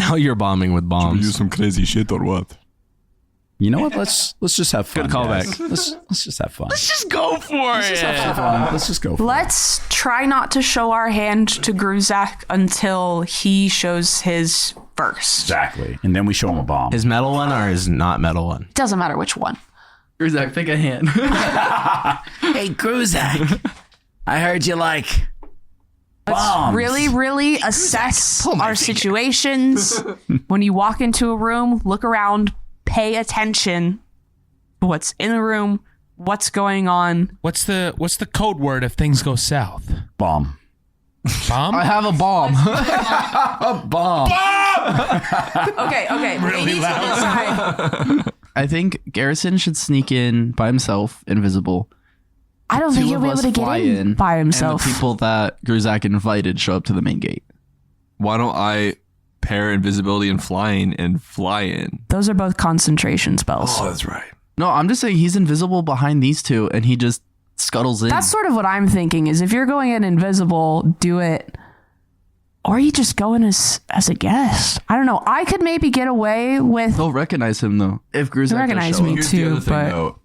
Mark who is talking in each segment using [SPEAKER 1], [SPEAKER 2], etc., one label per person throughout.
[SPEAKER 1] Now you're bombing with bombs.
[SPEAKER 2] Should we use some crazy shit or what?
[SPEAKER 3] You know what? Let's just have fun.
[SPEAKER 1] Good callback.
[SPEAKER 3] Let's just have fun.
[SPEAKER 1] Let's just go for it.
[SPEAKER 3] Let's just go. For
[SPEAKER 4] Let's try not to show our hand to Gruzzak until he shows his first.
[SPEAKER 3] Exactly. And then we show him a bomb.
[SPEAKER 1] His metal one or his not metal one?
[SPEAKER 4] Doesn't matter which one.
[SPEAKER 5] Gruzzak, pick a hand.
[SPEAKER 3] Hey, Gruzzak. I heard you like bombs.
[SPEAKER 4] Really, really assess our situations. When you walk into a room, look around, pay attention to what's in the room, what's going on.
[SPEAKER 6] What's the code word if things go south?
[SPEAKER 3] Bomb.
[SPEAKER 6] Bomb?
[SPEAKER 5] I have a bomb.
[SPEAKER 3] A bomb.
[SPEAKER 4] Okay. Really loud.
[SPEAKER 5] I think Garrison should sneak in by himself, invisible.
[SPEAKER 4] I don't think
[SPEAKER 5] Two
[SPEAKER 4] he'll
[SPEAKER 5] of
[SPEAKER 4] be able
[SPEAKER 5] us
[SPEAKER 4] to get
[SPEAKER 5] fly
[SPEAKER 4] in by himself.
[SPEAKER 5] And the people that Gruzzak invited show up to the main gate.
[SPEAKER 2] Why don't I pair invisibility and flying and fly in?
[SPEAKER 4] Those are both concentration spells.
[SPEAKER 2] Oh, that's right.
[SPEAKER 5] No, I'm just saying he's invisible behind these two, and he just scuttles in.
[SPEAKER 4] That's sort of what I'm thinking, is if you're going in invisible, do it. Or you just go in as a guest. I don't know. I could maybe get away with...
[SPEAKER 5] They'll recognize him, though, if Gruzzak
[SPEAKER 4] recognize
[SPEAKER 5] does show
[SPEAKER 4] me.
[SPEAKER 5] up.
[SPEAKER 2] Here's
[SPEAKER 4] too,
[SPEAKER 2] the other thing,
[SPEAKER 4] but-
[SPEAKER 2] though.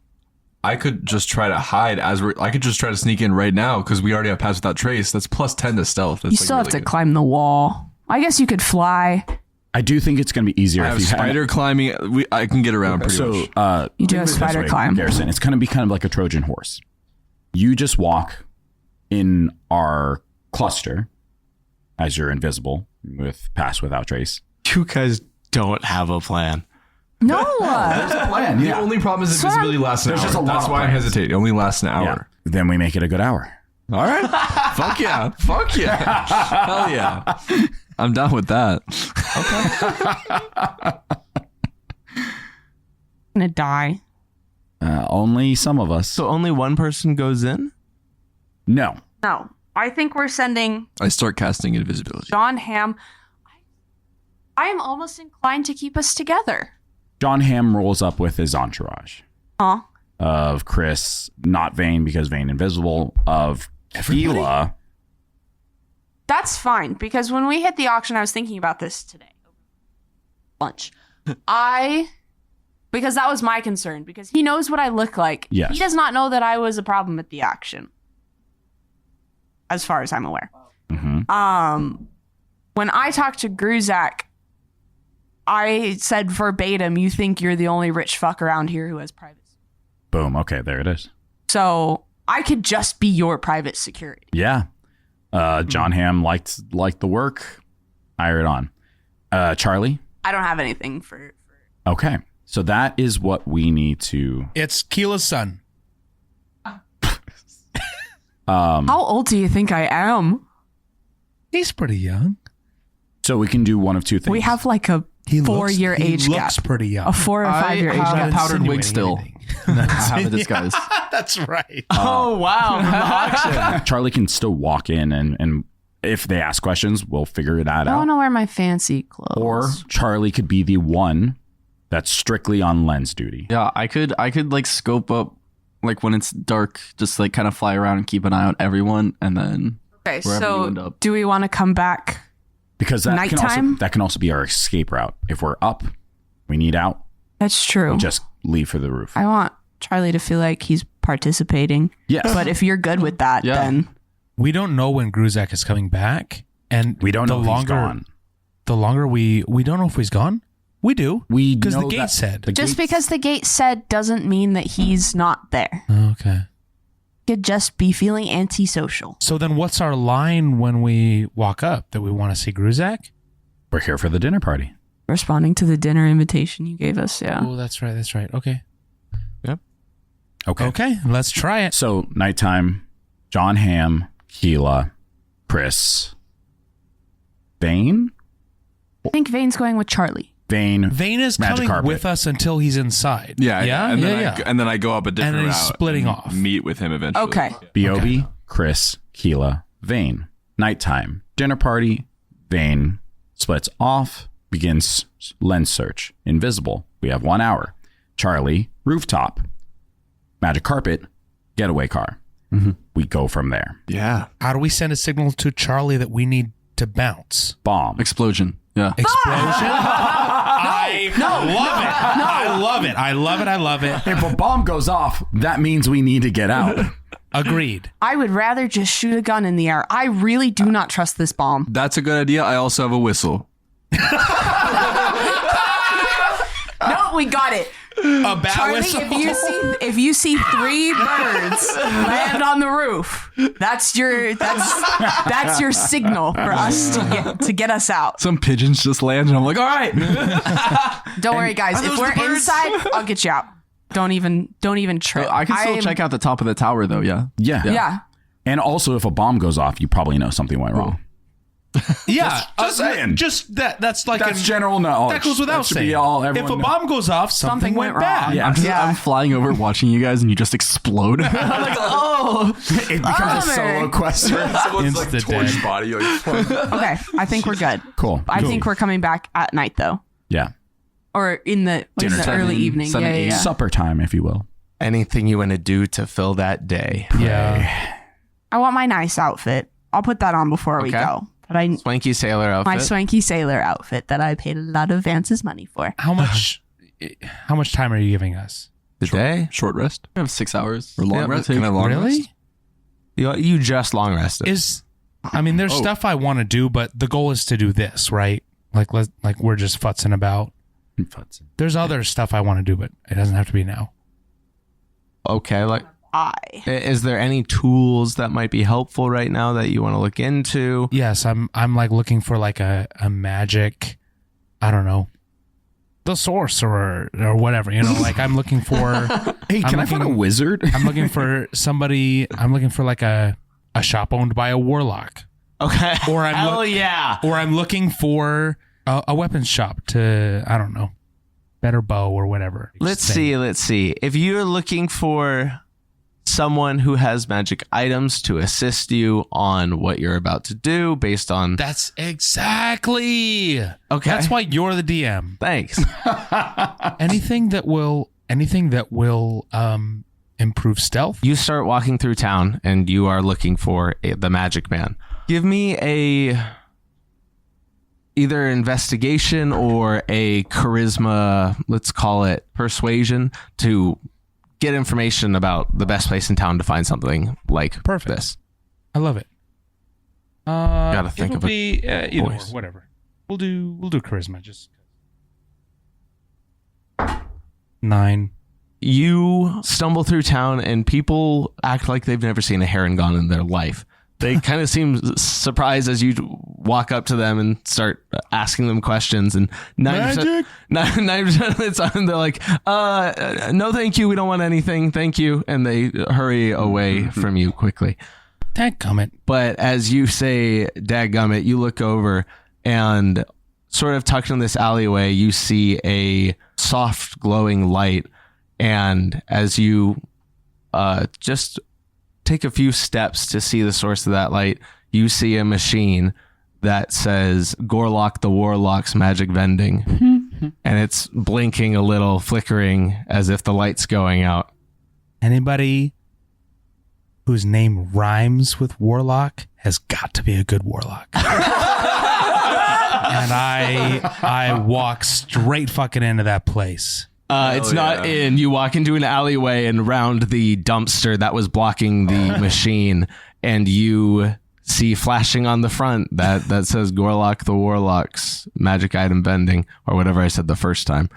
[SPEAKER 2] I could just try to hide I could just try to sneak in right now because we already have pass without trace. That's plus 10 to stealth. That's
[SPEAKER 4] You still have to climb the wall. I guess you could fly.
[SPEAKER 3] I do think it's going to be easier
[SPEAKER 2] I
[SPEAKER 3] if
[SPEAKER 2] have
[SPEAKER 3] you
[SPEAKER 2] spider climbing. I can get around pretty much.
[SPEAKER 4] You do have
[SPEAKER 3] think of it this
[SPEAKER 4] spider
[SPEAKER 3] way,
[SPEAKER 4] climb.
[SPEAKER 3] Garrison. It's going to be kind of like a Trojan horse. You just walk in our cluster as you're invisible with pass without trace.
[SPEAKER 1] You guys don't have a plan.
[SPEAKER 4] No.
[SPEAKER 3] Plan.
[SPEAKER 2] The only problem is invisibility lasts an
[SPEAKER 3] There's
[SPEAKER 2] hour.
[SPEAKER 3] just a lot
[SPEAKER 2] That's
[SPEAKER 3] of
[SPEAKER 2] why I
[SPEAKER 3] plans.
[SPEAKER 2] hesitate. It only lasts an hour.
[SPEAKER 3] Then we make it a good hour.
[SPEAKER 2] All right. Fuck yeah. Fuck yeah. Hell yeah. I'm down with that.
[SPEAKER 4] Gonna die.
[SPEAKER 3] Only some of us.
[SPEAKER 1] So only one person goes in?
[SPEAKER 3] No.
[SPEAKER 4] No. I think we're sending
[SPEAKER 2] I start casting invisibility.
[SPEAKER 4] John Hamm. I am almost inclined to keep us together.
[SPEAKER 3] John Hamm rolls up with his entourage
[SPEAKER 4] Huh?
[SPEAKER 3] of Chris, not Vane because Vane invisible, of Fila.
[SPEAKER 4] That's fine, because when we hit the auction, I was thinking about this today. Lunch. Because that was my concern, because he knows what I look like.
[SPEAKER 3] Yes.
[SPEAKER 4] He does not know that I was a problem at the auction. As far as I'm aware.
[SPEAKER 3] Mm-hmm.
[SPEAKER 4] When I talked to Gruzzak, I said verbatim, you think you're the only rich fuck around here who has privacy.
[SPEAKER 3] Boom. Okay, there it is.
[SPEAKER 4] So I could just be your private security.
[SPEAKER 3] Yeah. John Hamm liked the work. Hire it on. Charlie.
[SPEAKER 4] I don't have anything for
[SPEAKER 3] Okay. So that is what we need to.
[SPEAKER 6] It's Keela's son.
[SPEAKER 4] How old do you think I am?
[SPEAKER 6] He's pretty young.
[SPEAKER 3] So we can do one of two things.
[SPEAKER 4] We have like a 4-year age gap.
[SPEAKER 6] Looks pretty young.
[SPEAKER 4] A 4 or 5 year age
[SPEAKER 5] have
[SPEAKER 4] gap.
[SPEAKER 5] a powdered wig
[SPEAKER 6] Insinuating
[SPEAKER 5] still.
[SPEAKER 6] anything.
[SPEAKER 5] I have a disguise.
[SPEAKER 6] That's right.
[SPEAKER 1] Oh, wow.
[SPEAKER 3] Charlie can still walk in and if they ask questions, we'll figure that
[SPEAKER 4] I
[SPEAKER 3] out.
[SPEAKER 4] want to wear my fancy clothes.
[SPEAKER 3] Or Charlie could be the one that's strictly on lens duty.
[SPEAKER 5] Yeah, I could like scope up like when it's dark, just like kind of fly around and keep an eye on everyone, and then
[SPEAKER 4] Okay,
[SPEAKER 5] wherever you end
[SPEAKER 4] so
[SPEAKER 5] up.
[SPEAKER 4] do we want to come back?
[SPEAKER 3] Because
[SPEAKER 4] Nighttime?
[SPEAKER 3] that can also be our escape route. If we're up, we need out,
[SPEAKER 4] That's true.
[SPEAKER 3] we just leave for the roof.
[SPEAKER 4] I want Charlie to feel like he's participating.
[SPEAKER 3] Yes.
[SPEAKER 4] But if you're good with that,
[SPEAKER 5] Yeah.
[SPEAKER 4] then
[SPEAKER 6] We don't know when Gruzzak is coming back, and
[SPEAKER 3] We don't know if he's gone.
[SPEAKER 6] The longer we don't know if he's gone. We do.
[SPEAKER 3] We
[SPEAKER 6] because the
[SPEAKER 3] know
[SPEAKER 6] gate
[SPEAKER 3] that
[SPEAKER 6] said.
[SPEAKER 3] the
[SPEAKER 4] just
[SPEAKER 3] gates-
[SPEAKER 4] because the gate said doesn't mean that he's not there.
[SPEAKER 6] Okay.
[SPEAKER 4] Could just be feeling antisocial.
[SPEAKER 6] So then, what's our line when we walk up? That we want to see Gruzzak?
[SPEAKER 3] we're here for the dinner party.
[SPEAKER 4] Responding to the dinner invitation you gave us, yeah.
[SPEAKER 6] Oh, that's right. That's right. Okay.
[SPEAKER 3] Okay.
[SPEAKER 6] Okay. Let's try it.
[SPEAKER 3] So nighttime, John Hamm, Keela, Chris, Vane?
[SPEAKER 4] I think Vane's going with Charlie.
[SPEAKER 3] Vane.
[SPEAKER 6] Vane is
[SPEAKER 3] Magic
[SPEAKER 6] coming
[SPEAKER 3] carpet.
[SPEAKER 6] with us until he's inside.
[SPEAKER 2] Yeah.
[SPEAKER 6] Yeah.
[SPEAKER 2] And then,
[SPEAKER 6] yeah.
[SPEAKER 2] and then I go up a different
[SPEAKER 6] And then
[SPEAKER 2] route.
[SPEAKER 6] he's splitting
[SPEAKER 2] and
[SPEAKER 6] off.
[SPEAKER 2] Meet with him eventually.
[SPEAKER 4] Okay.
[SPEAKER 3] B.O.B., Chris, Keela, Vane. Nighttime, dinner party, Vane splits off, begins lens search. Invisible. We have 1 hour. Charlie, rooftop. Magic carpet, getaway car. We go from there.
[SPEAKER 2] Yeah.
[SPEAKER 6] How do we send a signal to Charlie that we need to bounce?
[SPEAKER 3] Bomb.
[SPEAKER 5] Explosion. Yeah.
[SPEAKER 6] explosion. I love it.
[SPEAKER 3] If a bomb goes off, that means we need to get out.
[SPEAKER 6] Agreed.
[SPEAKER 4] I would rather just shoot a gun in the air. I really do not trust this bomb.
[SPEAKER 2] That's a good idea. I also have a whistle.
[SPEAKER 4] No, we got it.
[SPEAKER 6] A bat
[SPEAKER 4] Charlie,
[SPEAKER 6] whistle.
[SPEAKER 4] if you see 3 birds land on the roof, that's your signal for us to get us out.
[SPEAKER 2] Some pigeons just land, and I'm like, all right.
[SPEAKER 4] Don't worry, guys. If
[SPEAKER 2] those
[SPEAKER 4] we're
[SPEAKER 2] the birds?
[SPEAKER 4] inside, I'll get you out. Don't even trip.
[SPEAKER 5] I can still check out the top of the tower, though. Yeah.
[SPEAKER 4] Yeah.
[SPEAKER 3] And also, if a bomb goes off, you probably know something went wrong.
[SPEAKER 6] Yeah,
[SPEAKER 3] Just saying.
[SPEAKER 6] Just that's like
[SPEAKER 3] That's general knowledge.
[SPEAKER 6] that goes without
[SPEAKER 3] That should be
[SPEAKER 6] saying.
[SPEAKER 3] all
[SPEAKER 6] If
[SPEAKER 3] everyone
[SPEAKER 6] a
[SPEAKER 3] knows.
[SPEAKER 6] bomb goes off, something went
[SPEAKER 4] went
[SPEAKER 6] bad.
[SPEAKER 4] wrong.
[SPEAKER 3] Yeah.
[SPEAKER 5] I'm flying over, watching you guys, and you just explode. I'm like, oh.
[SPEAKER 3] It becomes a
[SPEAKER 4] Bummer.
[SPEAKER 3] solo quest.
[SPEAKER 2] Someone's like
[SPEAKER 6] Insta
[SPEAKER 2] torch
[SPEAKER 6] dead.
[SPEAKER 2] body. Like,
[SPEAKER 4] Okay, I think we're good.
[SPEAKER 3] Cool.
[SPEAKER 4] I think we're coming back at night though,
[SPEAKER 3] Yeah.
[SPEAKER 4] or in the
[SPEAKER 3] Dinner time.
[SPEAKER 4] early evening.
[SPEAKER 5] 7, 8.
[SPEAKER 3] Supper time, if you will.
[SPEAKER 1] Anything you want to do to fill that day.
[SPEAKER 6] Yeah.
[SPEAKER 4] I want my nice outfit. I'll put that on before we
[SPEAKER 1] Okay.
[SPEAKER 4] go. But I
[SPEAKER 1] Swanky sailor outfit.
[SPEAKER 4] my swanky sailor outfit that I paid a lot of Vance's money for.
[SPEAKER 6] How much time are you giving us?
[SPEAKER 1] the day?
[SPEAKER 2] short rest
[SPEAKER 5] We have 6 hours.
[SPEAKER 2] or long
[SPEAKER 1] Yeah,
[SPEAKER 2] rest?
[SPEAKER 1] but-
[SPEAKER 2] Can I long
[SPEAKER 6] Really?
[SPEAKER 2] rest?
[SPEAKER 1] You just long rested.
[SPEAKER 6] There's stuff I want to do, but the goal is to do this, right? Like we're just futzing about. There's other stuff I want to do, but it doesn't have to be now.
[SPEAKER 1] Okay, is there any tools that might be helpful right now that you want to look into?
[SPEAKER 6] Yes, I'm like looking for like a magic, I don't know, the source or whatever, like I'm looking for.
[SPEAKER 3] Hey, can I find a wizard?
[SPEAKER 6] I'm looking for somebody. I'm looking for like a shop owned by a warlock,
[SPEAKER 1] Okay.
[SPEAKER 6] Or I'm
[SPEAKER 1] Hell
[SPEAKER 6] look-
[SPEAKER 1] yeah.
[SPEAKER 6] or I'm looking for a weapons shop to, I don't know, better bow or whatever.
[SPEAKER 1] Let's see. If you're looking for someone who has magic items to assist you on what you're about to do based on...
[SPEAKER 6] That's exactly.
[SPEAKER 1] Okay.
[SPEAKER 6] That's why you're the DM.
[SPEAKER 1] Thanks.
[SPEAKER 6] Anything that will improve stealth.
[SPEAKER 1] You start walking through town and you are looking for the magic man. Give me either investigation or a charisma, let's call it persuasion, to get information about the best place in town to find something like
[SPEAKER 6] Perfect.
[SPEAKER 1] this.
[SPEAKER 6] I love it.
[SPEAKER 1] Gotta think
[SPEAKER 6] it'll
[SPEAKER 1] of a
[SPEAKER 6] be either or,
[SPEAKER 1] voice.
[SPEAKER 6] whatever. We'll do charisma. Just 9.
[SPEAKER 1] You stumble through town and people act like they've never seen a heron gone in their life. They kind of seem surprised as you walk up to them and start asking them questions. And 90% of the time they're like, no, thank you. We don't want anything. Thank you. And they hurry away from you quickly.
[SPEAKER 6] Dadgummit.
[SPEAKER 1] But as you say, dadgummit, you look over and sort of tucked in this alleyway, you see a soft glowing light. And as you just take a few steps to see the source of that light, you see a machine that says Gorlock the Warlock's Magic Vending. And it's blinking a little, flickering as if the light's going out.
[SPEAKER 6] Anybody whose name rhymes with warlock has got to be a good warlock. And I walk straight fucking into that place.
[SPEAKER 1] It's not in. You walk into an alleyway and round the dumpster that was blocking the machine, and you see flashing on the front that says Gorlock the Warlock's Magic Item Vending, or whatever I said the first time.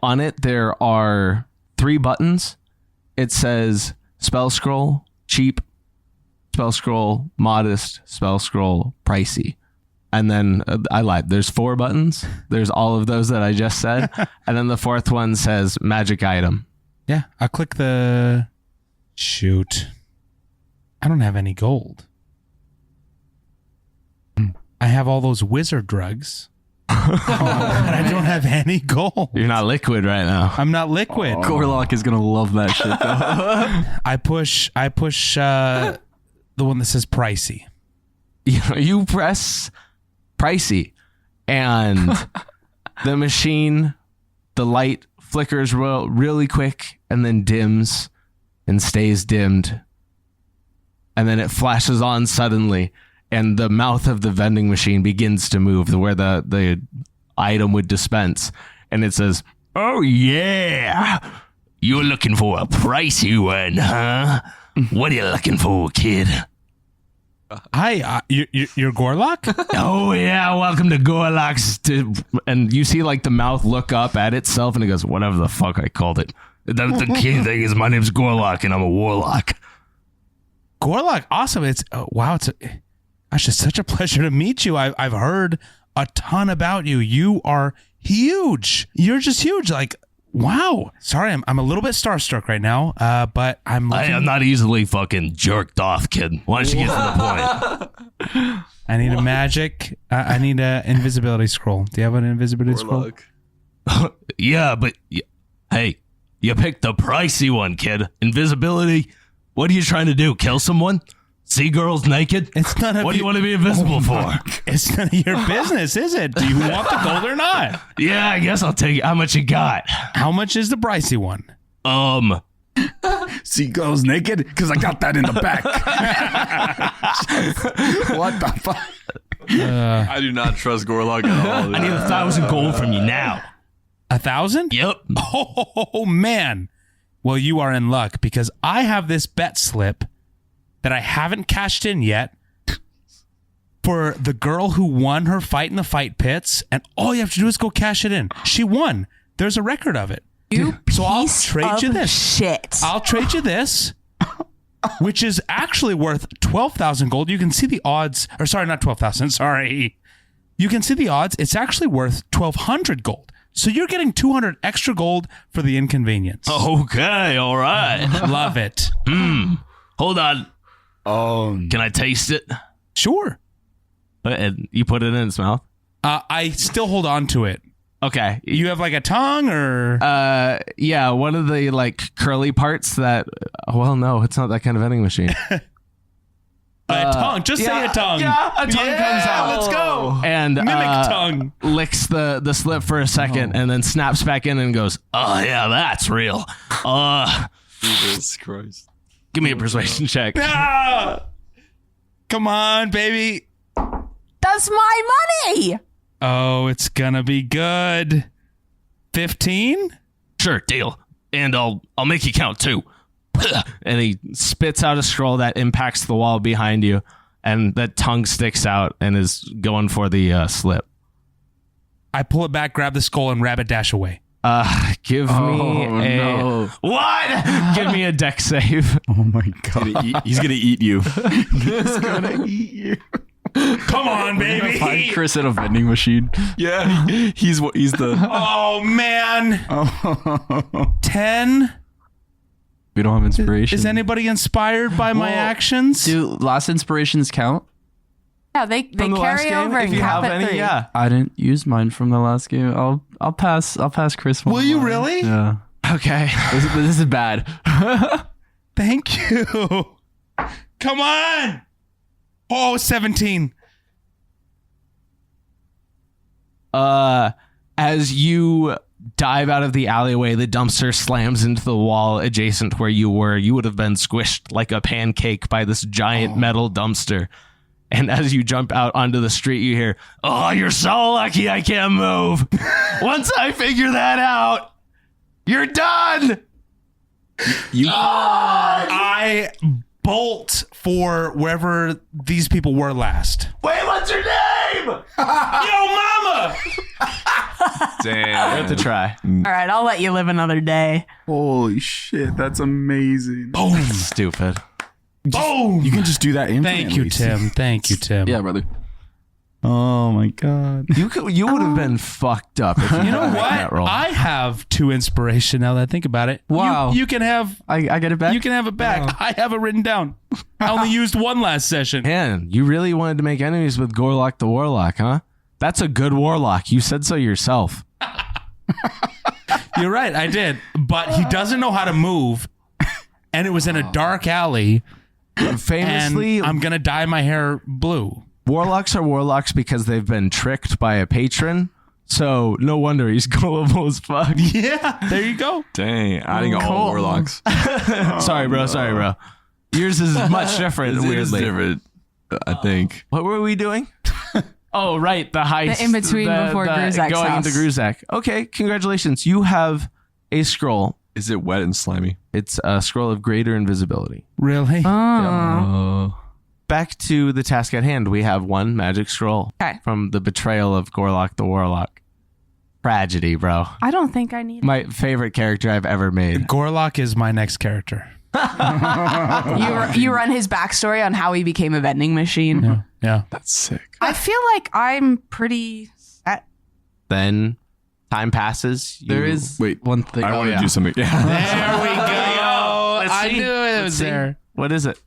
[SPEAKER 1] On it, there are 3 buttons. It says Spell Scroll, cheap, Spell Scroll, modest, Spell Scroll, pricey. And then I lied. There's 4 buttons. There's all of those that I just said. And then the 4th one says magic item.
[SPEAKER 6] Yeah, I'll click the... Shoot. I don't have any gold. I have all those wizard drugs. But I don't have any gold.
[SPEAKER 1] You're not liquid right now.
[SPEAKER 6] I'm not liquid.
[SPEAKER 5] Gorlock is gonna love that shit though.
[SPEAKER 6] I push the one that says pricey.
[SPEAKER 1] You press pricey, and the machine, the light flickers really quick and then dims and stays dimmed. And then it flashes on suddenly, and the mouth of the vending machine begins to move where the item would dispense, and it says, "Oh yeah, you're looking for a pricey one, huh? What are you looking for, kid?"
[SPEAKER 6] Hi, you're Gorlock?
[SPEAKER 1] "Oh yeah, welcome to Gorlock's." And you see like the mouth look up at itself, and it goes, "Whatever the fuck I called it. The key thing is my name's Gorlock, and I'm a warlock."
[SPEAKER 6] Gorlock, awesome. It's wow. Gosh, it's such a pleasure to meet you. I've heard a ton about you. You are huge. You're just huge. Like, wow. Sorry, I'm a little bit starstruck right now. But I'm
[SPEAKER 1] not easily fucking jerked off, kid. Why don't you get to the point?
[SPEAKER 6] I need a magic. I need an invisibility scroll. Do you have an invisibility scroll?
[SPEAKER 1] Yeah, but hey, you picked the pricey one, kid. Invisibility. What are you trying to do? Kill someone? See girls naked?
[SPEAKER 6] It's none of
[SPEAKER 1] What do you want to be invisible for?
[SPEAKER 6] It's none of your business, is it? Do you want the gold or not?
[SPEAKER 1] Yeah, I guess I'll take it. How much you got?
[SPEAKER 6] How much is the pricey one?
[SPEAKER 3] See girls naked? Because I got that in the back. What the fuck?
[SPEAKER 2] I do not trust Gorlock at all.
[SPEAKER 1] I need 1,000 gold from you now.
[SPEAKER 6] 1,000?
[SPEAKER 1] Yep.
[SPEAKER 6] Oh, man. Well, you are in luck because I have this bet slip that I haven't cashed in yet for the girl who won her fight in the fight pits, and all you have to do is go cash it in. She won. There's a record of it. So I'll trade you this.
[SPEAKER 4] Shit.
[SPEAKER 6] I'll trade you this, which is actually worth 12,000 gold. You can see the odds, or sorry, not 12,000. Sorry. You can see the odds. It's actually worth 1,200 gold. So you're getting 200 extra gold for the inconvenience.
[SPEAKER 1] Okay, all right.
[SPEAKER 6] Love it.
[SPEAKER 1] Hold on. Can I taste it?
[SPEAKER 6] Sure.
[SPEAKER 1] And you put it in its mouth?
[SPEAKER 6] I still hold on to it.
[SPEAKER 1] Okay.
[SPEAKER 6] You have like a tongue or?
[SPEAKER 1] Yeah, one of the like curly parts that, well, no, it's not that kind of vending machine.
[SPEAKER 6] A tongue. Just say a tongue.
[SPEAKER 1] Yeah, a tongue comes out.
[SPEAKER 6] Let's go.
[SPEAKER 1] And
[SPEAKER 6] Mimic tongue.
[SPEAKER 1] Licks the slip for a second and then snaps back in and goes, "Oh yeah, that's real.
[SPEAKER 2] Jesus Christ.
[SPEAKER 1] Give me a persuasion check."
[SPEAKER 6] Ah! Come on, baby.
[SPEAKER 4] That's my money.
[SPEAKER 6] Oh, it's gonna be good. 15?
[SPEAKER 1] Sure, deal. And I'll make you count too. And he spits out a scroll that impacts the wall behind you, and that tongue sticks out and is going for the slip.
[SPEAKER 6] I pull it back, grab the skull, and rabbit dash away.
[SPEAKER 1] Give me a what? Give me a deck save.
[SPEAKER 3] Oh my god.
[SPEAKER 2] He's gonna eat you.
[SPEAKER 3] He's gonna eat you.
[SPEAKER 6] Come on,
[SPEAKER 5] Find
[SPEAKER 6] baby.
[SPEAKER 5] Chris at a vending machine.
[SPEAKER 2] Yeah, he's the.
[SPEAKER 6] Oh man. 10.
[SPEAKER 5] We don't have inspiration.
[SPEAKER 6] Is anybody inspired by my actions?
[SPEAKER 5] Do last inspirations count?
[SPEAKER 4] Yeah, they
[SPEAKER 1] From the last
[SPEAKER 4] carry
[SPEAKER 1] game,
[SPEAKER 4] over
[SPEAKER 1] if
[SPEAKER 4] and
[SPEAKER 1] you
[SPEAKER 4] cap
[SPEAKER 1] have
[SPEAKER 4] at
[SPEAKER 1] any,
[SPEAKER 4] 3.
[SPEAKER 1] yeah.
[SPEAKER 5] I didn't use mine from the last game. I'll pass Chris one.
[SPEAKER 6] Will you
[SPEAKER 5] more.
[SPEAKER 6] really?
[SPEAKER 5] Yeah.
[SPEAKER 1] Okay.
[SPEAKER 5] This is bad.
[SPEAKER 6] Thank you. Come on. Oh, 17.
[SPEAKER 1] As you dive out of the alleyway, the dumpster slams into the wall adjacent where you were. You would have been squished like a pancake by this giant metal dumpster. And as you jump out onto the street, you hear, "Oh, you're so lucky I can't move. Once I figure that out, you're done."
[SPEAKER 6] I bolt for wherever these people were last.
[SPEAKER 1] Wait, what's your name?
[SPEAKER 6] Yo, mama!
[SPEAKER 2] Damn.
[SPEAKER 1] Worth a try.
[SPEAKER 4] All right, I'll let you live another day.
[SPEAKER 3] Holy shit, that's amazing.
[SPEAKER 6] Boom.
[SPEAKER 1] Stupid.
[SPEAKER 6] Boom.
[SPEAKER 3] You can just do that
[SPEAKER 6] Thank you, Tim. Thank you, Tim.
[SPEAKER 5] Yeah, brother.
[SPEAKER 3] Oh my god.
[SPEAKER 1] You would have been fucked up if you
[SPEAKER 6] You know
[SPEAKER 1] had that
[SPEAKER 6] what?
[SPEAKER 1] roll.
[SPEAKER 6] I have 2 inspiration now that I think about it.
[SPEAKER 5] Wow.
[SPEAKER 6] You can have
[SPEAKER 5] I get it back.
[SPEAKER 6] you can have it back. I have it written down. I only used 1 last session.
[SPEAKER 1] Man, you really wanted to make enemies with Gorlock the Warlock, huh? That's a good warlock. You said so yourself.
[SPEAKER 6] You're right, I did. But he doesn't know how to move. And it was in a dark alley.
[SPEAKER 1] Famously,
[SPEAKER 6] And I'm going to dye my hair blue.
[SPEAKER 1] warlocks are warlocks because they've been tricked by a patron. So no wonder he's gullible as fuck.
[SPEAKER 6] Yeah, there you go.
[SPEAKER 2] Dang, adding all warlocks.
[SPEAKER 1] Sorry, bro. Yours is much different,
[SPEAKER 2] It is
[SPEAKER 1] weirdly.
[SPEAKER 2] different. I think.
[SPEAKER 1] What were we doing? Oh, right. The heist.
[SPEAKER 4] The in-between before Gruzzak's
[SPEAKER 1] going
[SPEAKER 4] house.
[SPEAKER 1] into Gruzzak. Okay, congratulations. You have a scroll.
[SPEAKER 2] Is it wet and slimy?
[SPEAKER 1] It's a scroll of greater invisibility.
[SPEAKER 6] Really?
[SPEAKER 1] Back to the task at hand. We have one magic scroll.
[SPEAKER 4] Okay.
[SPEAKER 1] From the betrayal of Gorlock the Warlock. Tragedy, bro.
[SPEAKER 4] I don't think I need it.
[SPEAKER 1] My favorite character I've ever made.
[SPEAKER 6] Gorlock is my next character.
[SPEAKER 4] You run his backstory on how he became a vending machine.
[SPEAKER 6] Yeah.
[SPEAKER 2] That's sick.
[SPEAKER 4] I feel like I'm pretty set.
[SPEAKER 1] Then time passes.
[SPEAKER 5] There is one thing.
[SPEAKER 2] I want to do something. Yeah.
[SPEAKER 6] There we go.
[SPEAKER 1] Let's
[SPEAKER 6] I
[SPEAKER 1] see.
[SPEAKER 6] knew it was
[SPEAKER 1] see.
[SPEAKER 6] there.
[SPEAKER 1] What is it?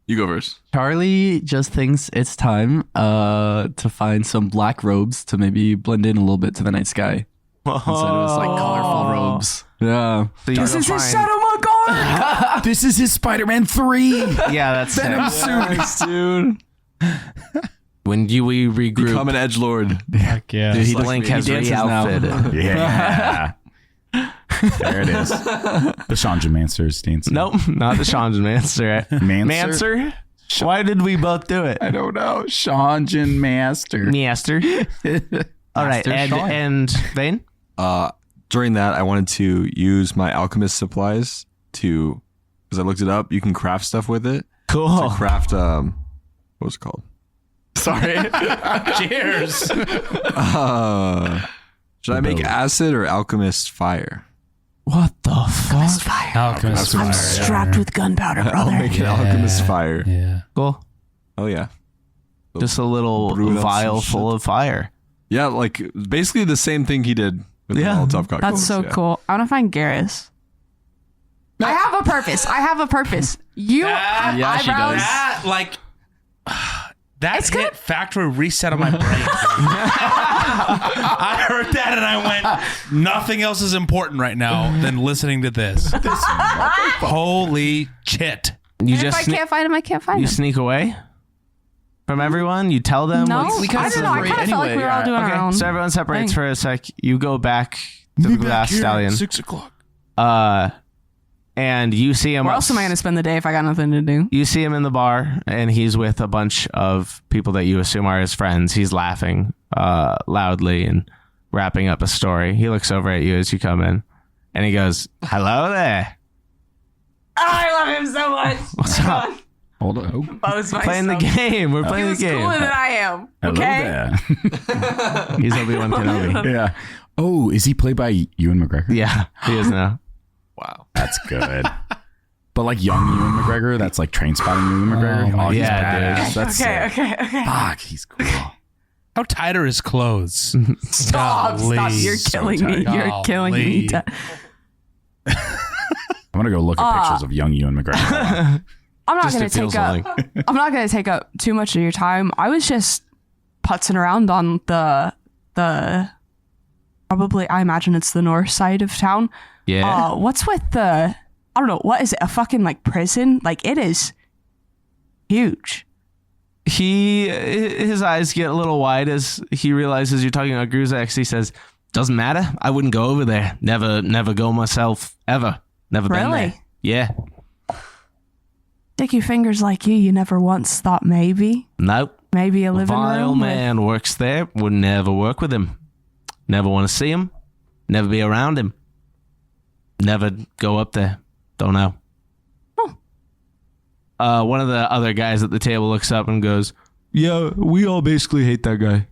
[SPEAKER 2] You go first.
[SPEAKER 5] Charlie just thinks it's time to find some black robes to maybe blend in a little bit to the night sky. Instead of his like colorful robes. Yeah.
[SPEAKER 1] So
[SPEAKER 4] This is his settlement guard.
[SPEAKER 3] This is his Spider-Man 3.
[SPEAKER 1] Yeah, that's
[SPEAKER 3] Venom
[SPEAKER 1] it.
[SPEAKER 3] suit.
[SPEAKER 2] Dude.
[SPEAKER 1] When we regroup,
[SPEAKER 2] Become an edgelord.
[SPEAKER 6] Heck yeah.
[SPEAKER 1] Dude,
[SPEAKER 2] like
[SPEAKER 1] Link
[SPEAKER 2] me.
[SPEAKER 1] has
[SPEAKER 5] He dances now.
[SPEAKER 1] re-outfitted.
[SPEAKER 3] Yeah. There it is. The Shanjan Mancer's dancing.
[SPEAKER 1] Nope, not the Shanjan Mancer.
[SPEAKER 3] Mancer?
[SPEAKER 1] Why did we both do it?
[SPEAKER 3] I don't know. Shanjan Master.
[SPEAKER 1] Master. All right,
[SPEAKER 5] Master
[SPEAKER 1] Ed
[SPEAKER 5] Sean.
[SPEAKER 1] and Vane.
[SPEAKER 2] During that, I wanted to use my alchemist supplies to, because I looked it up, you can craft stuff with it.
[SPEAKER 1] Cool.
[SPEAKER 2] To craft, what was it called?
[SPEAKER 1] Sorry.
[SPEAKER 6] Cheers.
[SPEAKER 2] Should I make acid or alchemist fire?
[SPEAKER 1] What the fuck?
[SPEAKER 6] Alchemist
[SPEAKER 4] I'm
[SPEAKER 6] fire.
[SPEAKER 4] strapped with gunpowder,
[SPEAKER 2] I'll
[SPEAKER 4] brother.
[SPEAKER 2] make an alchemist fire.
[SPEAKER 6] Yeah.
[SPEAKER 1] Cool.
[SPEAKER 2] Oh, yeah.
[SPEAKER 1] Just a little
[SPEAKER 2] Brew it up
[SPEAKER 1] vial
[SPEAKER 2] some
[SPEAKER 1] full
[SPEAKER 2] shit.
[SPEAKER 1] of fire.
[SPEAKER 2] Yeah, like basically the same thing he did with the Molotov cocktails.
[SPEAKER 4] That's so
[SPEAKER 2] yeah.
[SPEAKER 4] cool. I want to find Garrus. I have a purpose. You have
[SPEAKER 5] Yeah, she
[SPEAKER 4] eyebrows.
[SPEAKER 5] does.
[SPEAKER 6] That, like, that
[SPEAKER 4] It's
[SPEAKER 6] hit
[SPEAKER 4] good.
[SPEAKER 6] factory reset on my brain. I heard that and I went, nothing else is important right now than listening to this. Holy shit.
[SPEAKER 1] You
[SPEAKER 4] And if I can't find him, I can't find
[SPEAKER 1] you
[SPEAKER 4] him.
[SPEAKER 1] sneak away from everyone. You tell them.
[SPEAKER 4] No,
[SPEAKER 1] what's-
[SPEAKER 5] we kinda
[SPEAKER 4] I don't know. I kind of felt like we were all doing our own.
[SPEAKER 1] Okay, so everyone separates
[SPEAKER 4] thing.
[SPEAKER 1] for a sec. You go back to the glass stallion.
[SPEAKER 6] 6 o'clock.
[SPEAKER 1] And you see him.
[SPEAKER 4] Where else am I going to spend the day if I got nothing to do?
[SPEAKER 1] You see him in the bar, and he's with a bunch of people that you assume are his friends. He's laughing loudly and wrapping up a story. He looks over at you as you come in, and he goes, "Hello there.
[SPEAKER 4] Oh, I love him so much.
[SPEAKER 1] What's up?
[SPEAKER 3] Hold on.
[SPEAKER 1] Playing the game. We're
[SPEAKER 4] He
[SPEAKER 1] playing the
[SPEAKER 4] was
[SPEAKER 1] game.
[SPEAKER 4] cooler than I am.
[SPEAKER 3] Hello
[SPEAKER 4] Okay.
[SPEAKER 3] there.
[SPEAKER 1] He's Obi-Wan Kenobi.
[SPEAKER 3] Yeah. Oh, is he played by Ewan McGregor?
[SPEAKER 1] Yeah, he is now.
[SPEAKER 2] Wow.
[SPEAKER 3] That's good. But like young Ewan McGregor, that's like train spotting Ewan McGregor.
[SPEAKER 6] my
[SPEAKER 3] Oh, he's
[SPEAKER 1] Yeah,
[SPEAKER 3] badass.
[SPEAKER 1] dude.
[SPEAKER 3] That's
[SPEAKER 4] Okay.
[SPEAKER 3] sick. Fuck, he's cool.
[SPEAKER 6] How tight are his clothes?
[SPEAKER 4] Stop.
[SPEAKER 6] Golly.
[SPEAKER 4] You're killing me.
[SPEAKER 6] tight.
[SPEAKER 4] You're killing me.
[SPEAKER 6] Golly.
[SPEAKER 3] I'm gonna go look at pictures of young Ewan McGregor.
[SPEAKER 4] I'm not
[SPEAKER 1] Just
[SPEAKER 4] going
[SPEAKER 1] to
[SPEAKER 4] to
[SPEAKER 1] feel
[SPEAKER 4] take up. I'm not going to take up too much of your time. I was just putzing around on the probably I imagine it's the north side of town.
[SPEAKER 1] Yeah.
[SPEAKER 4] What's with the I don't know, what is it? A fucking like prison? Like it is huge.
[SPEAKER 1] His eyes get a little wide as he realizes you're talking about Gruzzak. He says, "Doesn't matter. I wouldn't go over there. Never go myself ever. Never been
[SPEAKER 4] Really?
[SPEAKER 1] there. Yeah.
[SPEAKER 4] Sticky fingers like you never once thought maybe
[SPEAKER 1] Nope.
[SPEAKER 4] a living
[SPEAKER 1] Vile
[SPEAKER 4] room.
[SPEAKER 1] man works there. Would never work with him. Never want to see him. Never be around him. Never go up there. Don't know." One of the other guys at the table looks up and goes, "Yeah, we all basically hate that guy.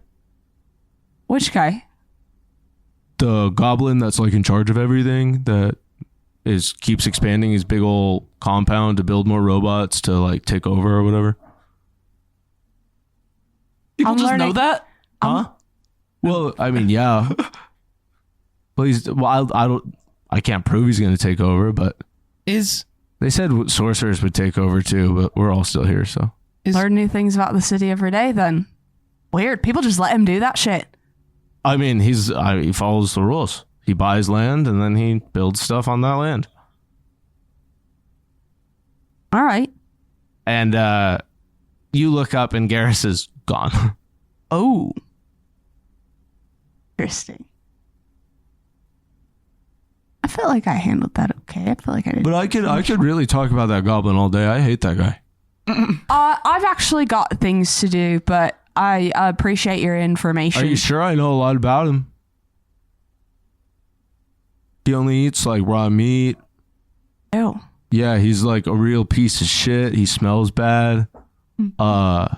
[SPEAKER 4] Which guy?
[SPEAKER 1] The goblin that's like in charge of everything that keeps expanding his big old compound to build more robots to like take over or whatever."
[SPEAKER 5] People
[SPEAKER 4] I'm
[SPEAKER 5] just know
[SPEAKER 4] learning-
[SPEAKER 5] that.
[SPEAKER 1] Huh? Well, I mean, yeah. I can't prove he's going to take over, but
[SPEAKER 6] Is
[SPEAKER 1] they said sorcerers would take over too, but we're all still here, so.
[SPEAKER 4] Learn new things about the city every day then. Weird. People just let him do that shit.
[SPEAKER 1] I mean, he follows the rules. He buys land and then he builds stuff on that land.
[SPEAKER 4] All right.
[SPEAKER 1] And you look up and Garrus is gone.
[SPEAKER 4] Oh. Interesting. I feel like I handled that okay. I feel like I did.
[SPEAKER 1] But I could really talk about that goblin all day. I hate that guy.
[SPEAKER 4] I've actually got things to do, but I appreciate your information.
[SPEAKER 1] Are you sure? I know a lot about him. He only eats like raw meat.
[SPEAKER 4] Ew.
[SPEAKER 1] Yeah, he's like a real piece of shit. He smells bad.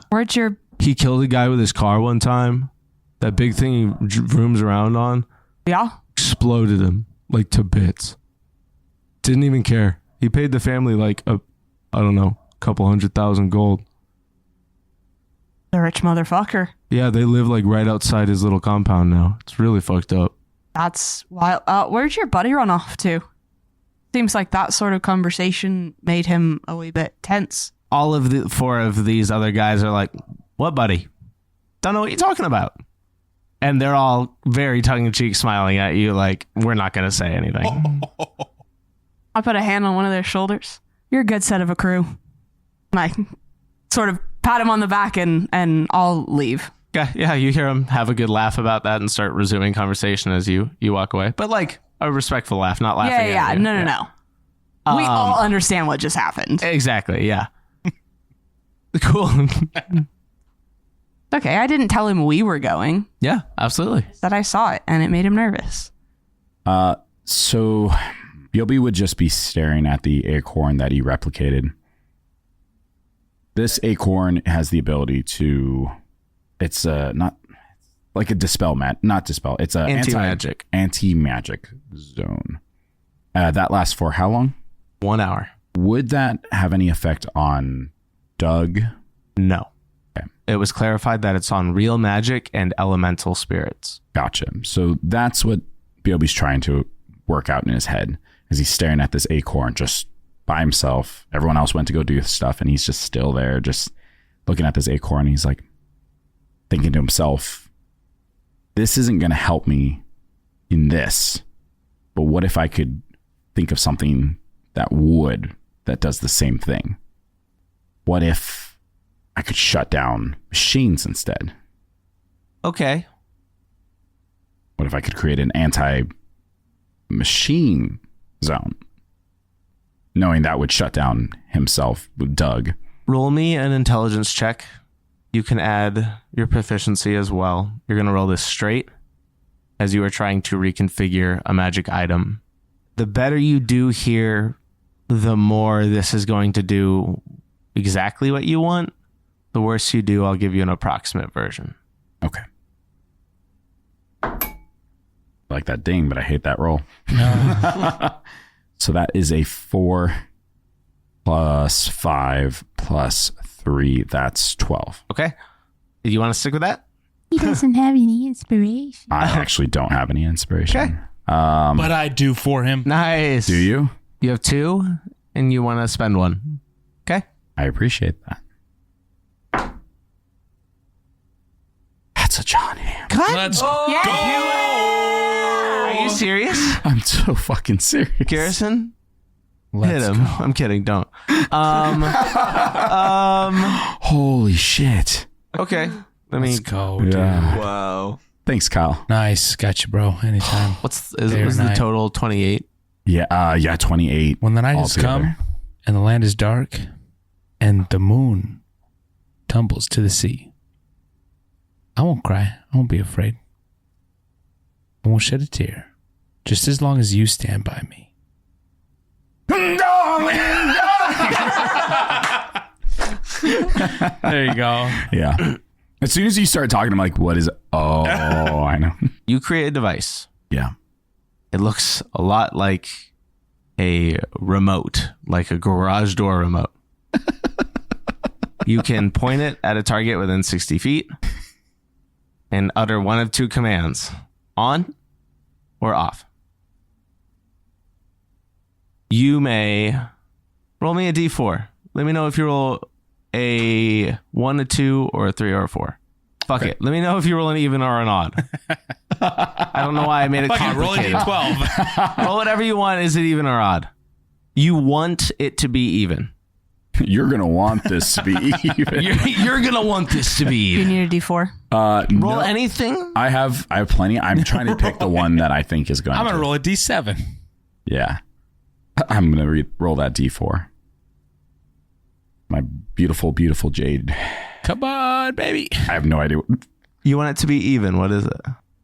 [SPEAKER 4] Where'd your...
[SPEAKER 1] He killed a guy with his car one time. That big thing he rooms around on.
[SPEAKER 4] Yeah?
[SPEAKER 1] Exploded him like to bits. Didn't even care. He paid the family like I don't know, a couple $100,000 gold.
[SPEAKER 4] The rich motherfucker.
[SPEAKER 1] Yeah, they live like right outside his little compound now. It's really fucked up.
[SPEAKER 4] That's wild. Where'd your buddy run off to? Seems like that sort of conversation made him a wee bit tense.
[SPEAKER 1] All of the 4 of these other guys are like, what, buddy? Don't know what you're talking about. And they're all very tongue-in-cheek smiling at you like, we're not going to say anything.
[SPEAKER 4] I put a hand on one of their shoulders. You're a good set of a crew. And I sort of pat him on the back and I'll leave.
[SPEAKER 1] Yeah, you hear them have a good laugh about that and start resuming conversation as you walk away. But like a respectful laugh, not laughing at you.
[SPEAKER 4] No. We all understand what just happened.
[SPEAKER 1] Exactly, yeah. Cool.
[SPEAKER 4] Okay, I didn't tell him we were going.
[SPEAKER 1] Yeah, absolutely.
[SPEAKER 4] That I saw it and it made him nervous.
[SPEAKER 3] So Yobi would just be staring at the acorn that he replicated. This acorn has the ability to... It's not like a dispel not dispel. It's a anti-magic zone. That lasts for how long?
[SPEAKER 1] 1 hour.
[SPEAKER 3] Would that have any effect on Doug?
[SPEAKER 1] No.
[SPEAKER 3] Okay.
[SPEAKER 1] It was clarified that it's on real magic and elemental spirits.
[SPEAKER 3] Gotcha. So that's what Biobi's trying to work out in his head as he's staring at this acorn just by himself. Everyone else went to go do stuff and he's just still there, just looking at this acorn. He's like, thinking to himself, this isn't going to help me in this, but what if I could think of something that does the same thing? What if I could shut down machines instead?
[SPEAKER 1] Okay.
[SPEAKER 3] What if I could create an anti-machine zone? Knowing that would shut down himself with Doug.
[SPEAKER 1] Roll me an intelligence check. You can add your proficiency as well. You're going to roll this straight as you are trying to reconfigure a magic item. The better you do here, the more this is going to do exactly what you want. The worse you do, I'll give you an approximate version.
[SPEAKER 3] Okay. I like that ding, but I hate that roll. So that is a 4 plus 5 plus 3. That's 12.
[SPEAKER 1] Okay. You want to stick with that?
[SPEAKER 7] He doesn't have any inspiration.
[SPEAKER 3] I actually don't have any inspiration.
[SPEAKER 1] Okay.
[SPEAKER 6] But I do for him.
[SPEAKER 1] Nice.
[SPEAKER 3] Do you?
[SPEAKER 1] You have 2 and you want to spend 1. Okay.
[SPEAKER 3] I appreciate that. That's a John Ham.
[SPEAKER 6] Let's go.
[SPEAKER 1] Are you serious?
[SPEAKER 3] I'm so fucking serious.
[SPEAKER 1] Garrison?
[SPEAKER 6] Let's
[SPEAKER 1] Hit him.
[SPEAKER 6] go.
[SPEAKER 1] I'm kidding. Don't.
[SPEAKER 3] Holy shit.
[SPEAKER 1] Okay. Let me.
[SPEAKER 6] Let's go, dude.
[SPEAKER 3] Yeah.
[SPEAKER 2] Wow.
[SPEAKER 3] Thanks, Kyle.
[SPEAKER 6] Nice. Got you, bro. Anytime.
[SPEAKER 1] Was
[SPEAKER 6] Day or
[SPEAKER 1] the
[SPEAKER 6] night.
[SPEAKER 1] total 28?
[SPEAKER 3] Yeah, 28.
[SPEAKER 6] When the night has
[SPEAKER 3] altogether.
[SPEAKER 6] come and the land is dark and the moon tumbles to the sea, I won't cry. I won't be afraid. I won't shed a tear. Just as long as you stand by me. There you go.
[SPEAKER 3] Yeah. As soon as you start talking, I'm like, what is it? Oh, I know.
[SPEAKER 1] You create a device.
[SPEAKER 3] Yeah.
[SPEAKER 1] It looks a lot like a remote, like a garage door remote. You can point it at a target within 60 feet and utter one of 2 commands: on or off. You may roll me a d4. Let me know if you roll a 1, a 2, or a 3, or a 4. Fuck it. Let me know if you roll an even or an odd. I don't know why I made it
[SPEAKER 6] Fuck it, roll a
[SPEAKER 1] complicated.
[SPEAKER 6] d12.
[SPEAKER 1] Roll whatever you want. Is it even or odd? You want it to be even.
[SPEAKER 3] You're going to want this to be even.
[SPEAKER 1] You're going to want this to be
[SPEAKER 4] Do you
[SPEAKER 1] even.
[SPEAKER 4] need a D4?
[SPEAKER 1] Roll
[SPEAKER 3] no,
[SPEAKER 1] anything.
[SPEAKER 3] I have plenty. I'm trying to pick the one that I think is going
[SPEAKER 6] I'm
[SPEAKER 3] to.
[SPEAKER 6] going to roll a d7.
[SPEAKER 3] Yeah. I'm going to roll that D4. My beautiful, beautiful Jade.
[SPEAKER 6] Come on, baby.
[SPEAKER 3] I have no idea.
[SPEAKER 1] You want it to be even. What is it?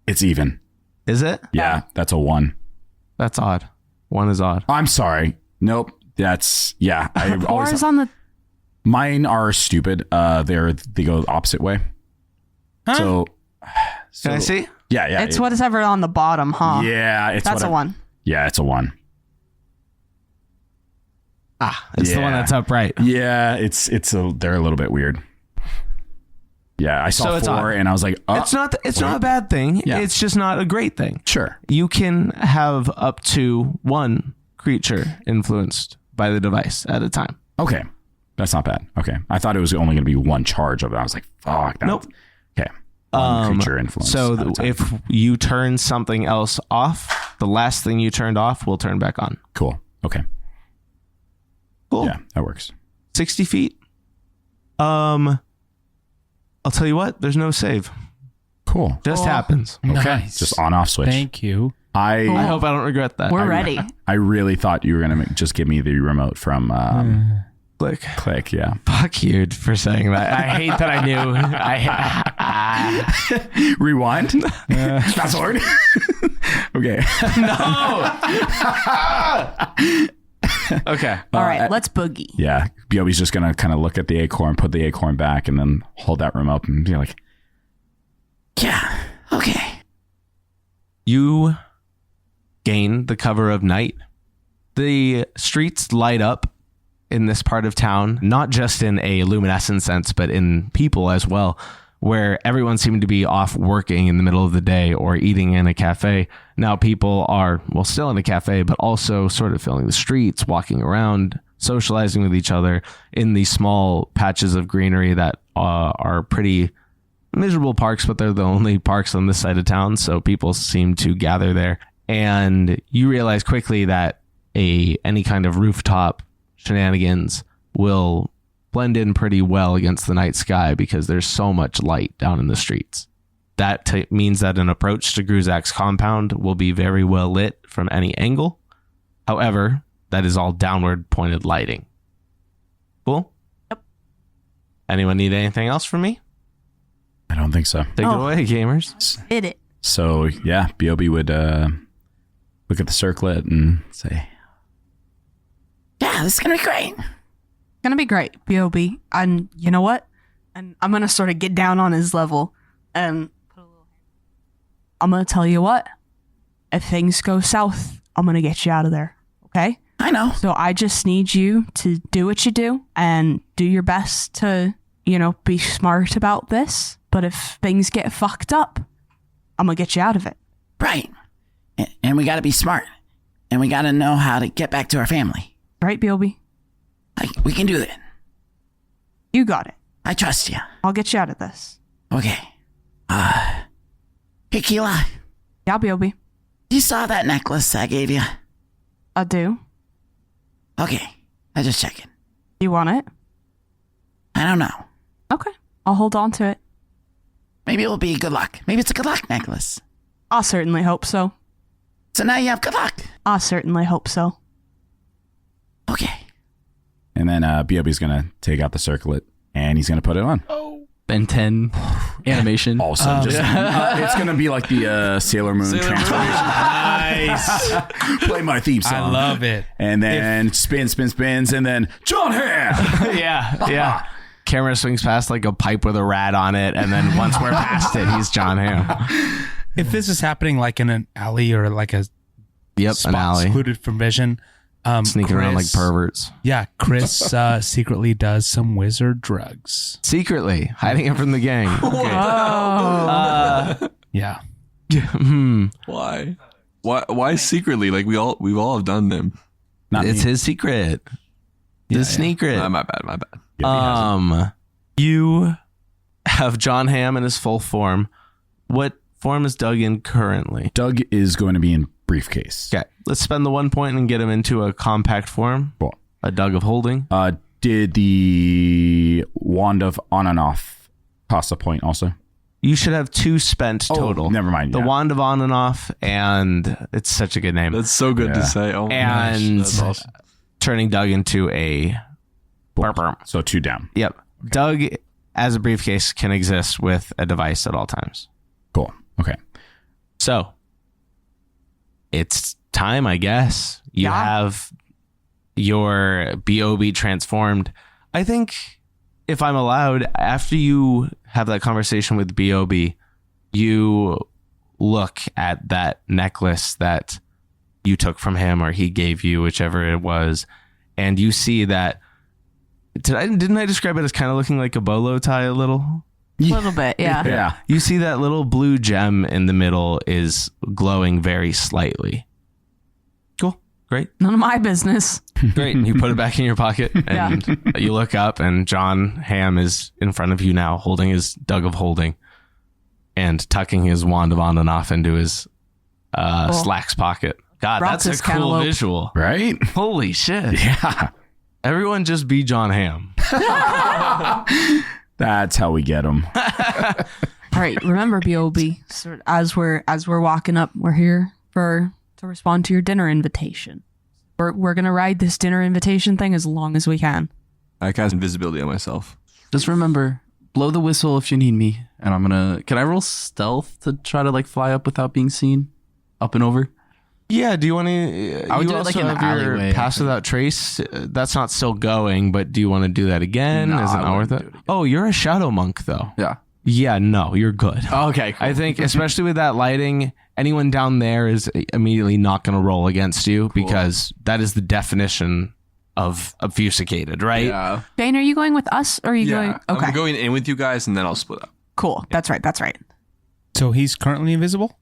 [SPEAKER 3] It's even.
[SPEAKER 1] Is it?
[SPEAKER 3] Yeah, that's a 1.
[SPEAKER 1] That's odd. 1 is odd.
[SPEAKER 3] I'm sorry. Nope. That's I
[SPEAKER 4] Four
[SPEAKER 3] always
[SPEAKER 4] is on the.
[SPEAKER 3] mine are stupid. They go the opposite way.
[SPEAKER 6] Huh?
[SPEAKER 3] So
[SPEAKER 1] Can I see?
[SPEAKER 3] Yeah.
[SPEAKER 4] It's whatever on the bottom, huh?
[SPEAKER 3] Yeah, it's
[SPEAKER 4] That's a 1.
[SPEAKER 3] Yeah, it's a 1.
[SPEAKER 1] It's the one
[SPEAKER 3] Yeah.
[SPEAKER 1] that's upright.
[SPEAKER 3] Yeah, they're a little bit weird. Yeah, I
[SPEAKER 1] So
[SPEAKER 3] saw
[SPEAKER 1] it's
[SPEAKER 3] 4
[SPEAKER 1] odd.
[SPEAKER 3] and I was like, oh,
[SPEAKER 1] It's not a bad thing.
[SPEAKER 3] Yeah.
[SPEAKER 1] It's just not a great thing.
[SPEAKER 3] sure.
[SPEAKER 1] You can have up to 1 creature influenced by the device at a time.
[SPEAKER 3] Okay. That's not bad. Okay. I thought it was only going to be 1 charge of it. I was like, fuck.
[SPEAKER 1] Nope.
[SPEAKER 3] Okay. One creature influence.
[SPEAKER 1] So
[SPEAKER 3] at a time.
[SPEAKER 1] if you turn something else off, the last thing you turned off will turn back on.
[SPEAKER 3] Cool. Okay.
[SPEAKER 1] Cool.
[SPEAKER 3] Yeah, that works.
[SPEAKER 1] 60 feet. I'll tell you what, there's no save.
[SPEAKER 3] Cool.
[SPEAKER 1] Just happens.
[SPEAKER 3] Okay.
[SPEAKER 6] Nice.
[SPEAKER 3] Just on off switch.
[SPEAKER 6] Thank you.
[SPEAKER 1] I hope I don't regret that.
[SPEAKER 4] We're ready.
[SPEAKER 3] I really thought you were going to just give me the remote from
[SPEAKER 1] Click.
[SPEAKER 3] Click. Yeah.
[SPEAKER 1] Fuck you for saying that. I hate that I knew.
[SPEAKER 3] Rewind. Fast forward. Okay.
[SPEAKER 1] Okay.
[SPEAKER 4] All right, let's boogie.
[SPEAKER 3] Yeah. Biobi's just going to kind of look at the acorn, put the acorn back, and then hold that remote and be like, yeah. Okay.
[SPEAKER 1] You gain the cover of night. The streets light up in this part of town, not just in a luminescent sense, but in people as well, where everyone seemed to be off working in the middle of the day or eating in a cafe. Now people are, well, still in a cafe, but also sort of filling the streets, walking around, socializing with each other in these small patches of greenery that are pretty miserable parks, but they're the only parks on this side of town. So people seem to gather there. And you realize quickly that any kind of rooftop shenanigans will blend in pretty well against the night sky because there's so much light down in the streets. That means that an approach to Gruzzak's compound will be very well lit from any angle. However, that is all downward pointed lighting. Cool?
[SPEAKER 4] Yep.
[SPEAKER 1] Anyone need anything else from me?
[SPEAKER 3] I don't think so.
[SPEAKER 1] Take it away, gamers.
[SPEAKER 4] Hit it.
[SPEAKER 3] So, yeah, Biobi would look at the circlet and say, yeah, this is going to be great.
[SPEAKER 4] It's gonna be great, B.O.B. And you know what? And I'm gonna sort of get down on his level and put a little. I'm gonna tell you what. If things go south, I'm gonna get you out of there. Okay?
[SPEAKER 3] I know.
[SPEAKER 4] So I just need you to do what you do and do your best to, be smart about this. But if things get fucked up, I'm gonna get you out of it.
[SPEAKER 8] Right. And we got to be smart. And we got to know how to get back to our family.
[SPEAKER 4] Right, B.O.B.?
[SPEAKER 8] We can do it.
[SPEAKER 4] You got it.
[SPEAKER 8] I trust you.
[SPEAKER 4] I'll get you out of this.
[SPEAKER 8] Okay. Hey, Keela,
[SPEAKER 4] Yeah, B.O.B.
[SPEAKER 8] you saw that necklace I gave you?
[SPEAKER 4] I do.
[SPEAKER 8] Okay. I just checking.
[SPEAKER 4] You want it?
[SPEAKER 8] I don't know.
[SPEAKER 4] Okay. I'll hold on to it.
[SPEAKER 8] Maybe it will be good luck. Maybe it's a good luck necklace.
[SPEAKER 4] I certainly hope so.
[SPEAKER 8] So now you have good luck.
[SPEAKER 4] I certainly hope so.
[SPEAKER 8] Okay.
[SPEAKER 3] and then Biobi's going to take out the circlet and he's going to put it on.
[SPEAKER 5] Ben 10 animation.
[SPEAKER 3] Also, just it's going to be like the Sailor Moon transformation.
[SPEAKER 6] Nice.
[SPEAKER 3] Play my theme song.
[SPEAKER 6] I love it.
[SPEAKER 3] And then spins, and then John Ham.
[SPEAKER 1] Yeah. Camera swings past like a pipe with a rat on it, and then once we're past it, he's John Ham.
[SPEAKER 6] If this is happening like in an alley or like a
[SPEAKER 1] Yep,
[SPEAKER 6] spot
[SPEAKER 1] an alley.
[SPEAKER 6] secluded from vision,
[SPEAKER 1] Sneaking around like
[SPEAKER 6] Chris-
[SPEAKER 1] perverts.
[SPEAKER 6] Yeah, Chris secretly does some wizard drugs.
[SPEAKER 1] Secretly, hiding it from the gang. Okay.
[SPEAKER 6] Yeah.
[SPEAKER 2] Why? Why secretly? Like we've all have done them.
[SPEAKER 3] Not
[SPEAKER 1] It's
[SPEAKER 3] me.
[SPEAKER 1] his secret. The secret.
[SPEAKER 2] My bad.
[SPEAKER 1] You have John Ham in his full form. What form is Doug in currently?
[SPEAKER 3] Doug is going to be in briefcase.
[SPEAKER 1] Okay, let's spend the 1 point and get him into a compact form.
[SPEAKER 3] Cool.
[SPEAKER 1] A Doug of holding.
[SPEAKER 3] Did the wand of on and off cost a point also?
[SPEAKER 1] You should have 2 spent total.
[SPEAKER 3] Oh, never mind.
[SPEAKER 1] The
[SPEAKER 3] yeah.
[SPEAKER 1] wand of on and off, and it's such a good name.
[SPEAKER 2] That's so good
[SPEAKER 3] Yeah.
[SPEAKER 2] to say. Oh my
[SPEAKER 1] And
[SPEAKER 2] gosh, that's awesome.
[SPEAKER 1] turning Doug into a
[SPEAKER 3] So 2 down.
[SPEAKER 1] Yep. Doug, as a briefcase, can exist with a device at all times.
[SPEAKER 3] Cool. Okay.
[SPEAKER 1] So it's time, I guess. You have your BOB transformed. I think, if I'm allowed, after you have that conversation with BOB, you look at that necklace that you took from him or he gave you, whichever it was, and you see that. Didn't I describe it as kind of looking like a bolo tie a little?
[SPEAKER 4] A little bit, yeah.
[SPEAKER 3] Yeah.
[SPEAKER 1] You see that little blue gem in the middle is glowing very slightly. Cool. Great.
[SPEAKER 4] None of my business.
[SPEAKER 1] Great. You put it back in your pocket and you look up and John Hamm is in front of you now holding his Doug of Holding and tucking his wand of on and off into his slacks pocket. God,
[SPEAKER 4] Rock
[SPEAKER 1] that's a
[SPEAKER 4] this
[SPEAKER 1] cool
[SPEAKER 4] cantaloupe.
[SPEAKER 1] visual.
[SPEAKER 3] Right?
[SPEAKER 1] Holy shit.
[SPEAKER 3] Yeah.
[SPEAKER 1] Everyone just be John Hamm.
[SPEAKER 3] That's how we get them.
[SPEAKER 4] All right, remember, B.O.B., so as we're walking up, we're here to respond to your dinner invitation. We're going to ride this dinner invitation thing as long as we can.
[SPEAKER 2] I cast invisibility on myself.
[SPEAKER 5] Just remember, blow the whistle if you need me. And I'm going to... Can I roll stealth to try to fly up without being seen? Up and over?
[SPEAKER 1] Yeah, do you want to...
[SPEAKER 5] I would
[SPEAKER 1] you
[SPEAKER 5] do it
[SPEAKER 1] also
[SPEAKER 5] in the
[SPEAKER 1] have your
[SPEAKER 5] alleyway,
[SPEAKER 1] pass
[SPEAKER 5] I think.
[SPEAKER 1] without trace. That's not still going, but do you want to do that again?
[SPEAKER 5] No,
[SPEAKER 1] Is it
[SPEAKER 5] I
[SPEAKER 1] not worth
[SPEAKER 5] wouldn't
[SPEAKER 1] it?
[SPEAKER 5] do it again.
[SPEAKER 1] Oh, you're a shadow monk, though.
[SPEAKER 5] Yeah.
[SPEAKER 1] Yeah, no, you're good.
[SPEAKER 5] Okay, cool.
[SPEAKER 1] I think, especially with that lighting, anyone down there is immediately not going to roll against you because that is the definition of obfuscated, right?
[SPEAKER 5] Yeah.
[SPEAKER 4] Dane, are you going with us or are you going? Okay,
[SPEAKER 2] I'm going in with you guys, and then I'll split up.
[SPEAKER 4] cool. That's right.
[SPEAKER 6] So he's currently invisible?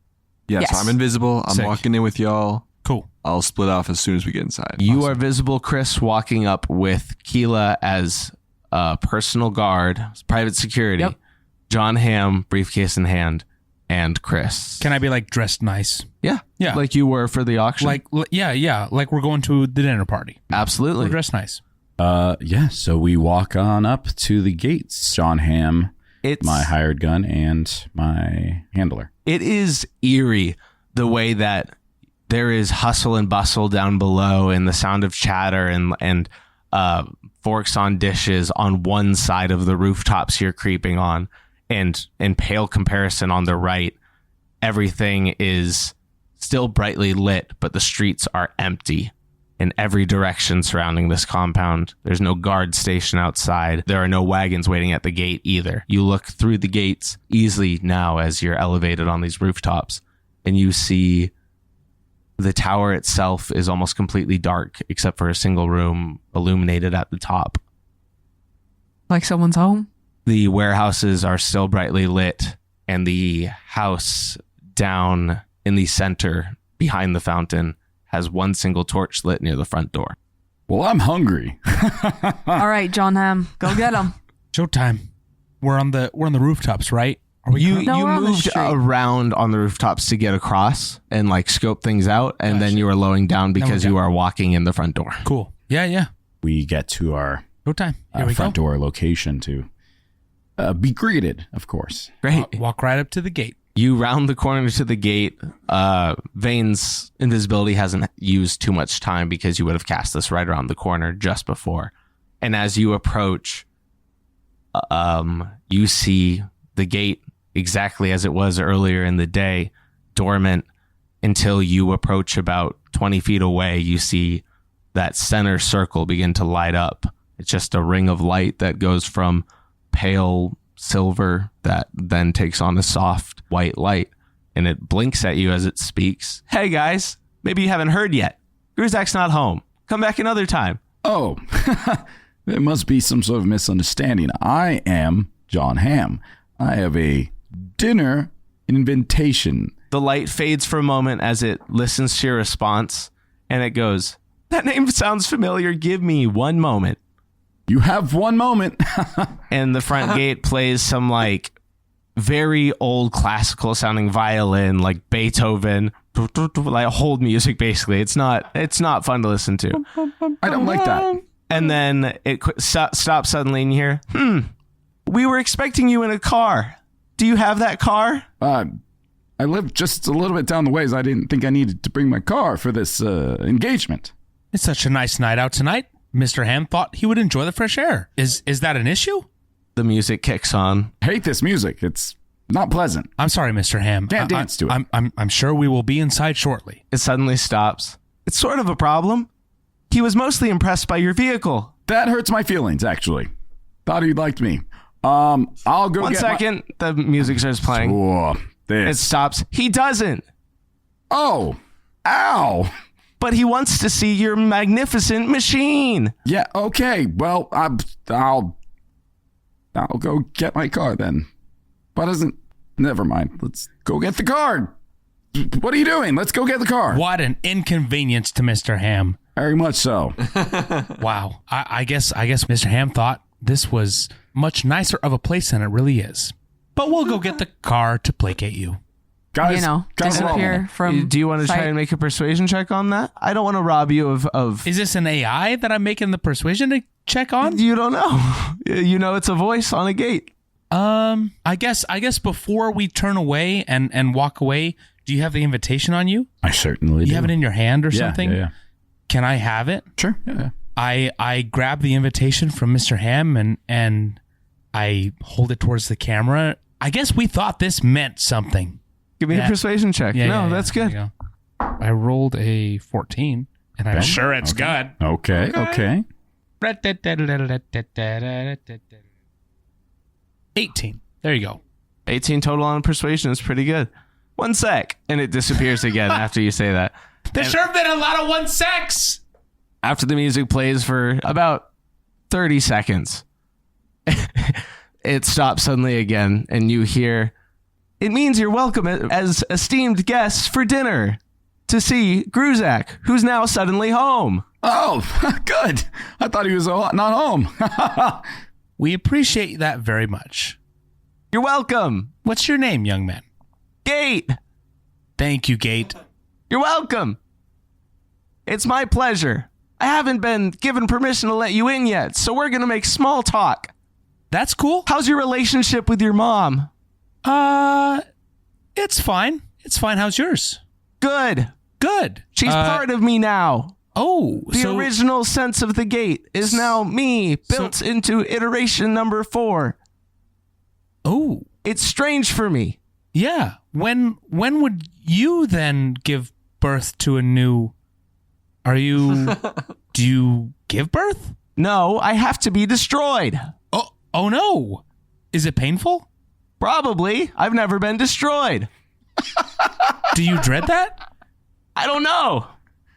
[SPEAKER 2] Yeah,
[SPEAKER 4] Yes.
[SPEAKER 2] so I'm invisible. I'm
[SPEAKER 6] Sick.
[SPEAKER 2] walking in with y'all.
[SPEAKER 6] Cool.
[SPEAKER 2] I'll split off as soon as we get inside.
[SPEAKER 1] You are visible, Chris, walking up with Keela as personal guard, private security.
[SPEAKER 4] Yep.
[SPEAKER 1] John Hamm, briefcase in hand, and Chris.
[SPEAKER 6] Can I be dressed nice?
[SPEAKER 1] Yeah.
[SPEAKER 6] Yeah.
[SPEAKER 1] Like you were for the auction.
[SPEAKER 6] Yeah. Like we're going to the dinner party.
[SPEAKER 1] Absolutely.
[SPEAKER 6] We're dressed nice.
[SPEAKER 3] Yeah, so we walk on up to the gates. John Hamm,
[SPEAKER 1] It's
[SPEAKER 3] my hired gun, and my handler.
[SPEAKER 1] It is eerie the way that there is hustle and bustle down below and the sound of chatter and forks on dishes on one side of the rooftops you're creeping on. And in pale comparison on the right, everything is still brightly lit, but the streets are empty in every direction surrounding this compound. There's no guard station outside. There are no wagons waiting at the gate either. You look through the gates easily now as you're elevated on these rooftops, and you see the tower itself is almost completely dark except for a single room illuminated at the top.
[SPEAKER 4] Like someone's home.
[SPEAKER 1] The warehouses are still brightly lit, and the house down in the center behind the fountain has one single torch lit near the front door.
[SPEAKER 3] Well, I'm hungry.
[SPEAKER 4] All right, John Hamm, go get him.
[SPEAKER 6] Showtime. We're on the rooftops, right? Are we
[SPEAKER 1] You
[SPEAKER 4] No, we're on the
[SPEAKER 1] moved
[SPEAKER 4] street.
[SPEAKER 1] around on the rooftops to get across and scope things out, and then you were lowing down because
[SPEAKER 6] we're
[SPEAKER 1] you
[SPEAKER 6] down.
[SPEAKER 1] are walking in the front door.
[SPEAKER 6] cool? Yeah.
[SPEAKER 3] We get to our
[SPEAKER 6] Showtime. Here we
[SPEAKER 3] front
[SPEAKER 6] go.
[SPEAKER 3] door location to be greeted, of course.
[SPEAKER 1] Great.
[SPEAKER 6] Walk right up to the gate.
[SPEAKER 1] You round the corner to the gate. Vane's invisibility hasn't used too much time because you would have cast this right around the corner just before. And as you approach, you see the gate exactly as it was earlier in the day, dormant until you approach about 20 feet away. You see that center circle begin to light up. It's just a ring of light that goes from pale silver that then takes on a soft white light, and it blinks at you as it speaks. Hey guys, maybe you haven't heard yet. Gruzzak's not home. Come back another time.
[SPEAKER 3] Oh, there must be some sort of misunderstanding. I am John Hamm. I have a dinner invitation.
[SPEAKER 1] The light fades for a moment as it listens to your response, and it goes, that name sounds familiar. Give me one moment.
[SPEAKER 3] You have one moment.
[SPEAKER 1] And the front gate plays some very old classical sounding violin, like Beethoven, like hold music basically. It's not fun to listen to.
[SPEAKER 3] I don't like that.
[SPEAKER 1] And then it stops suddenly and you hear, we were expecting you in a car. Do you have that car?
[SPEAKER 3] I live just a little bit down the ways. I didn't think I needed to bring my car for this engagement.
[SPEAKER 6] It's such a nice night out tonight. Mr. Ham thought he would enjoy the fresh air. Is that an issue?
[SPEAKER 1] The music kicks on.
[SPEAKER 3] Hate this music. It's not pleasant.
[SPEAKER 6] I'm sorry, Mr. Ham.
[SPEAKER 3] Can't dance to it.
[SPEAKER 6] I'm sure we will be inside shortly.
[SPEAKER 1] It suddenly stops. It's sort of a problem. He was mostly impressed by your vehicle.
[SPEAKER 3] That hurts my feelings, actually. Thought he liked me. I'll go
[SPEAKER 1] One
[SPEAKER 3] get
[SPEAKER 1] second, the music starts playing.
[SPEAKER 3] Whoa,
[SPEAKER 1] It
[SPEAKER 3] this.
[SPEAKER 1] stops. He doesn't.
[SPEAKER 3] Oh, ow.
[SPEAKER 1] But he wants to see your magnificent machine.
[SPEAKER 3] Yeah, okay. Well, I'll go get my car then. Why doesn't... Never mind. Let's go get the car. What are you doing? Let's go get the car.
[SPEAKER 6] What an inconvenience to Mr. Ham.
[SPEAKER 3] Very much so.
[SPEAKER 6] Wow. I guess Mr. Ham thought this was much nicer of a place than it really is. But we'll go get the car to placate you.
[SPEAKER 3] Guys,
[SPEAKER 4] You know,
[SPEAKER 3] guys,
[SPEAKER 4] disappear from.
[SPEAKER 1] Do you want to try
[SPEAKER 4] sight.
[SPEAKER 1] and make a persuasion check on that? I don't want to rob you of
[SPEAKER 6] Is this an AI that I'm making the persuasion check on?
[SPEAKER 1] You don't know. You know it's a voice on a gate.
[SPEAKER 6] I guess before we turn away and walk away, do you have the invitation on you?
[SPEAKER 3] I certainly do.
[SPEAKER 6] You have it in your hand or
[SPEAKER 3] Yeah,
[SPEAKER 6] something?
[SPEAKER 3] Yeah.
[SPEAKER 6] Can I have it?
[SPEAKER 3] Sure. Yeah.
[SPEAKER 6] I grab the invitation from Mr. Ham and I hold it towards the camera. I guess we thought this meant something.
[SPEAKER 1] Give me
[SPEAKER 6] Yeah.
[SPEAKER 1] a persuasion check. That's
[SPEAKER 6] There
[SPEAKER 1] good.
[SPEAKER 6] you go. I rolled a 14, and I'm sure it's good.
[SPEAKER 3] Okay.
[SPEAKER 6] 18. There you go.
[SPEAKER 1] 18 total on persuasion is pretty good. 1 sec. And it disappears again after you say that.
[SPEAKER 6] There sure have been a lot of 1 sex.
[SPEAKER 1] After the music plays for about 30 seconds, it stops suddenly again, and you hear, "It means you're welcome as esteemed guests for dinner to see Gruzzak, who's now suddenly home."
[SPEAKER 3] Oh, good. I thought he was not home.
[SPEAKER 6] We appreciate that very much.
[SPEAKER 1] You're welcome.
[SPEAKER 6] What's your name, young man?
[SPEAKER 1] Gate.
[SPEAKER 6] Thank you, Gate.
[SPEAKER 1] You're welcome. It's my pleasure. I haven't been given permission to let you in yet, so we're going to make small talk.
[SPEAKER 6] That's cool.
[SPEAKER 1] How's your relationship with your mom?
[SPEAKER 6] It's fine. It's fine. How's yours?
[SPEAKER 1] Good.
[SPEAKER 6] Good.
[SPEAKER 1] She's part of me now.
[SPEAKER 6] Oh,
[SPEAKER 1] The original sense of the gate is now me, built into iteration number 4.
[SPEAKER 6] Oh,
[SPEAKER 1] It's strange for me.
[SPEAKER 6] yeah. When would you then give birth to a new? Do you give birth?
[SPEAKER 1] No, I have to be destroyed.
[SPEAKER 6] Oh no. Is it painful?
[SPEAKER 1] Probably. I've never been destroyed.
[SPEAKER 6] Do you dread that?
[SPEAKER 1] I don't know.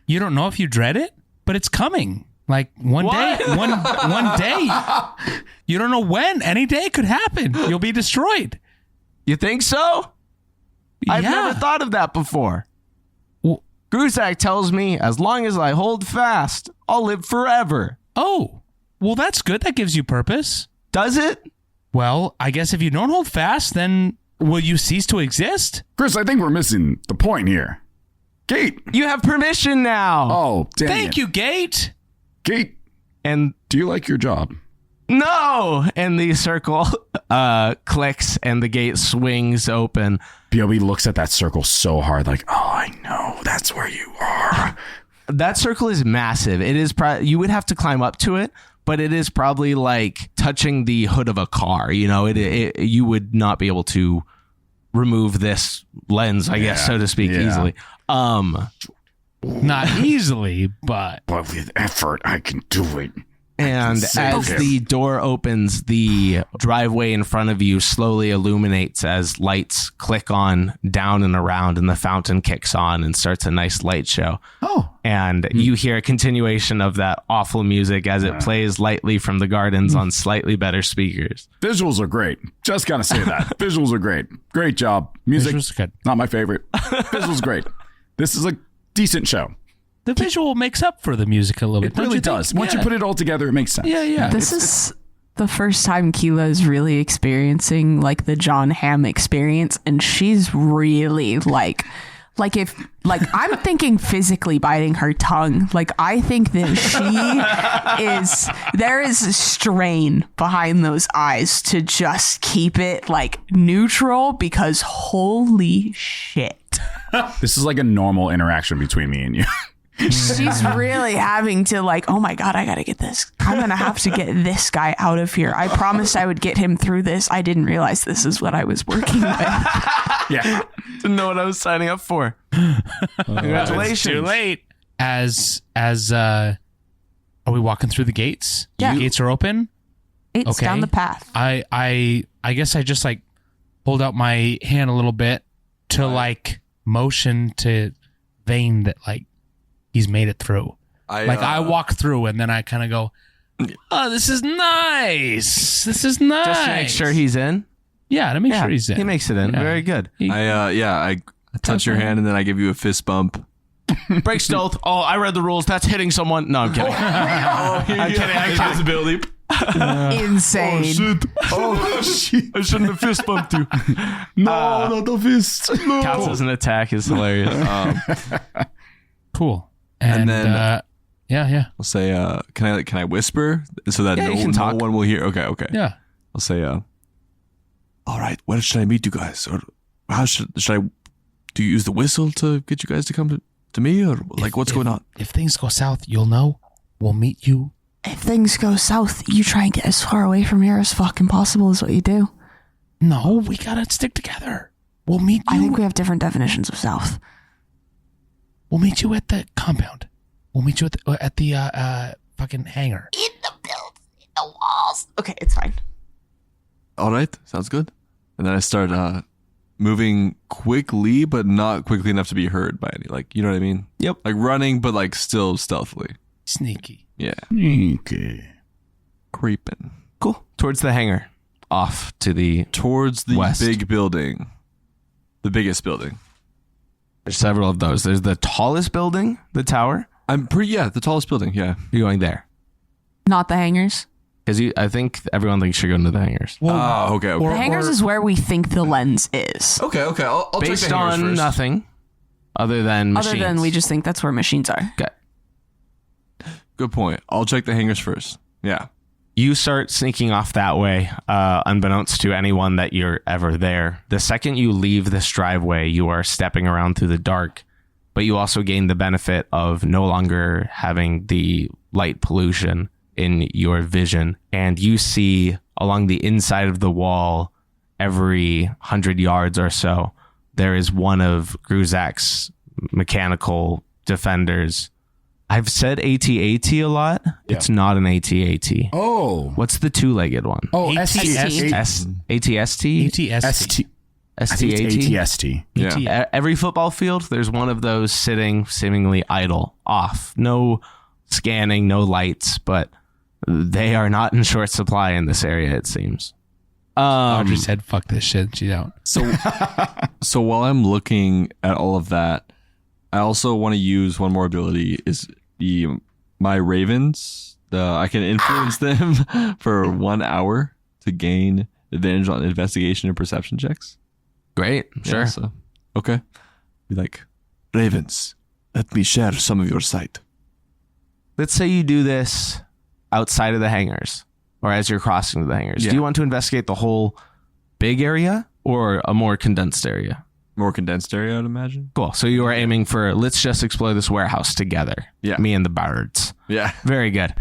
[SPEAKER 6] You don't know if you dread it, but it's coming. Like one
[SPEAKER 1] What?
[SPEAKER 6] day, one day. You don't know when. Any day could happen. You'll be destroyed.
[SPEAKER 1] You think so? I've
[SPEAKER 6] Yeah.
[SPEAKER 1] never thought of that before.
[SPEAKER 6] Well-
[SPEAKER 1] Gruzzak tells me as long as I hold fast, I'll live forever.
[SPEAKER 6] Oh, well, that's good. That gives you purpose.
[SPEAKER 1] Does it?
[SPEAKER 6] Well, I guess if you don't hold fast, then will you cease to exist?
[SPEAKER 3] Chris, I think we're missing the point here. Gate.
[SPEAKER 1] You have permission now.
[SPEAKER 3] Oh, dang
[SPEAKER 6] Thank
[SPEAKER 3] it.
[SPEAKER 6] you, Gate.
[SPEAKER 3] Gate,
[SPEAKER 1] And
[SPEAKER 3] do you like your job?
[SPEAKER 1] no! And the circle clicks and the gate swings open.
[SPEAKER 3] B.O.B. looks at that circle so hard, like, oh, I know. That's where you are.
[SPEAKER 1] That circle is massive. It is you would have to climb up to it, but it is probably like touching the hood of a car. You know, you would not be able to remove this lens, I guess, so to speak,
[SPEAKER 3] Yeah.
[SPEAKER 1] easily.
[SPEAKER 6] Not easily, but
[SPEAKER 3] But with effort, I can do it.
[SPEAKER 1] And
[SPEAKER 3] Save
[SPEAKER 1] as
[SPEAKER 3] him.
[SPEAKER 1] the door opens, the driveway in front of you slowly illuminates as lights click on down and around, and the fountain kicks on and starts a nice light show.
[SPEAKER 3] Oh.
[SPEAKER 1] And you hear a continuation of that awful music as it plays lightly from the gardens on slightly better speakers.
[SPEAKER 3] Visuals are great. Just gotta say that. Visuals are great. Great job. Music,
[SPEAKER 6] Visuals are good.
[SPEAKER 3] not my favorite. Visuals great. This is a decent show.
[SPEAKER 6] the visual makes up for the music a little bit.
[SPEAKER 3] It
[SPEAKER 6] don't
[SPEAKER 3] really
[SPEAKER 6] you think?
[SPEAKER 3] does. Once you
[SPEAKER 6] Yeah.
[SPEAKER 3] put it all together, it makes sense.
[SPEAKER 6] Yeah.
[SPEAKER 4] This is the first time Keela is really experiencing like the John Hamm experience, and she's really like if I'm thinking physically biting her tongue. Like I think that there is a strain behind those eyes to just keep it like neutral, because holy shit.
[SPEAKER 3] This is like a normal interaction between me and you.
[SPEAKER 4] She's really having to like, oh my God, I got to get this. I'm going to have to get this guy out of here. I promised I would get him through this. I didn't realize this is what I was working with.
[SPEAKER 3] Yeah.
[SPEAKER 1] Didn't know what I was signing up for. Congratulations.
[SPEAKER 6] It's too late. Are we walking through the gates?
[SPEAKER 4] Yeah.
[SPEAKER 6] The gates are open.
[SPEAKER 4] It's
[SPEAKER 6] Okay.
[SPEAKER 4] down the path.
[SPEAKER 6] I guess I just like hold out my hand a little bit to like motion to Vane that like he's made it through. I walk through and then I kind of go, oh, this is nice. This is nice.
[SPEAKER 1] Just to make sure he's in.
[SPEAKER 6] Yeah, to make sure he's in.
[SPEAKER 1] He makes it in.
[SPEAKER 6] Yeah.
[SPEAKER 1] Very good.
[SPEAKER 2] I touch your hand and then I give you a fist bump.
[SPEAKER 1] Break stealth. Oh, I read the rules. That's hitting someone. No, I'm kidding. I'm kidding.
[SPEAKER 2] Invisibility.
[SPEAKER 4] Insane.
[SPEAKER 2] Oh shit! I shouldn't have fist bumped you. No, not the fist. No.
[SPEAKER 1] Counts as an attack is hilarious.
[SPEAKER 6] Cool. And
[SPEAKER 2] then
[SPEAKER 6] yeah.
[SPEAKER 2] I'll say, can I whisper so that
[SPEAKER 1] Yeah, you can
[SPEAKER 2] no
[SPEAKER 1] talk.
[SPEAKER 2] one will hear? Okay.
[SPEAKER 6] Yeah.
[SPEAKER 2] I'll say, all right, where should I meet you guys, or how should I? Do you use the whistle to get you guys to come to me, or like what's going on?
[SPEAKER 6] If things go south, you'll know. We'll meet you.
[SPEAKER 4] If things go south, you try and get as far away from here as fucking possible is what you do.
[SPEAKER 6] No, we gotta stick together. We'll meet you.
[SPEAKER 4] I think we have different definitions of south.
[SPEAKER 6] We'll meet you at the compound. We'll meet you at the fucking hangar.
[SPEAKER 7] In the building, in the walls.
[SPEAKER 4] Okay, it's fine.
[SPEAKER 2] All right, sounds good. And then I start moving quickly, but not quickly enough to be heard by any. Like, you know what I mean?
[SPEAKER 1] Yep.
[SPEAKER 2] Like running, but like still stealthily.
[SPEAKER 6] Sneaky.
[SPEAKER 2] Yeah.
[SPEAKER 3] Okay.
[SPEAKER 2] Creeping
[SPEAKER 1] Cool. Towards the hangar. Off to the
[SPEAKER 2] towards the
[SPEAKER 1] West.
[SPEAKER 2] big building, the biggest building.
[SPEAKER 1] There's several of those. There's the tallest building, the tower.
[SPEAKER 2] The tallest building. Yeah.
[SPEAKER 1] You're going there.
[SPEAKER 4] Not the hangars.
[SPEAKER 1] Because I think everyone thinks you're going to the hangars.
[SPEAKER 2] Oh, okay.
[SPEAKER 4] The hangars is where we think the lens is.
[SPEAKER 2] Okay. I'll check
[SPEAKER 1] Based
[SPEAKER 2] the hangars
[SPEAKER 1] on
[SPEAKER 2] first.
[SPEAKER 1] nothing other than machines.
[SPEAKER 4] Other than we just think that's where machines are.
[SPEAKER 1] Okay.
[SPEAKER 2] Good point. I'll check the hangars first. Yeah.
[SPEAKER 1] You start sneaking off that way, unbeknownst to anyone that you're ever there. The second you leave this driveway, you are stepping around through the dark, but you also gain the benefit of no longer having the light pollution in your vision. And you see along the inside of the wall, every 100 yards or so, there is one of Gruzzak's mechanical defenders. I've said AT-AT a lot.
[SPEAKER 3] Yeah.
[SPEAKER 1] It's not an AT-AT.
[SPEAKER 3] Oh.
[SPEAKER 1] What's the two-legged one?
[SPEAKER 3] Oh,
[SPEAKER 6] ATST.
[SPEAKER 1] ATST?
[SPEAKER 6] ATST.
[SPEAKER 3] ATST.
[SPEAKER 2] Yeah.
[SPEAKER 1] Every football field, there's one of those sitting seemingly idle, off. No scanning, no lights, but they are not in short supply in this area, it seems.
[SPEAKER 6] Audrey said, fuck this shit. She's out.
[SPEAKER 2] So while I'm looking at all of that, I also want to use one more ability. Is my ravens? I can influence them for 1 hour to gain advantage on investigation and perception checks.
[SPEAKER 1] Great, sure.
[SPEAKER 2] Yeah, so, okay. Be like, ravens, let me share some of your sight.
[SPEAKER 1] Let's say you do this outside of the hangars, or as you're crossing the hangars.
[SPEAKER 2] Yeah.
[SPEAKER 1] Do you want to investigate the whole big area or a more condensed area?
[SPEAKER 2] More condensed area, I'd imagine.
[SPEAKER 1] Cool. So you are aiming for, let's just explore this warehouse together.
[SPEAKER 2] Yeah.
[SPEAKER 1] Me and the birds.
[SPEAKER 2] Yeah.
[SPEAKER 1] Very good.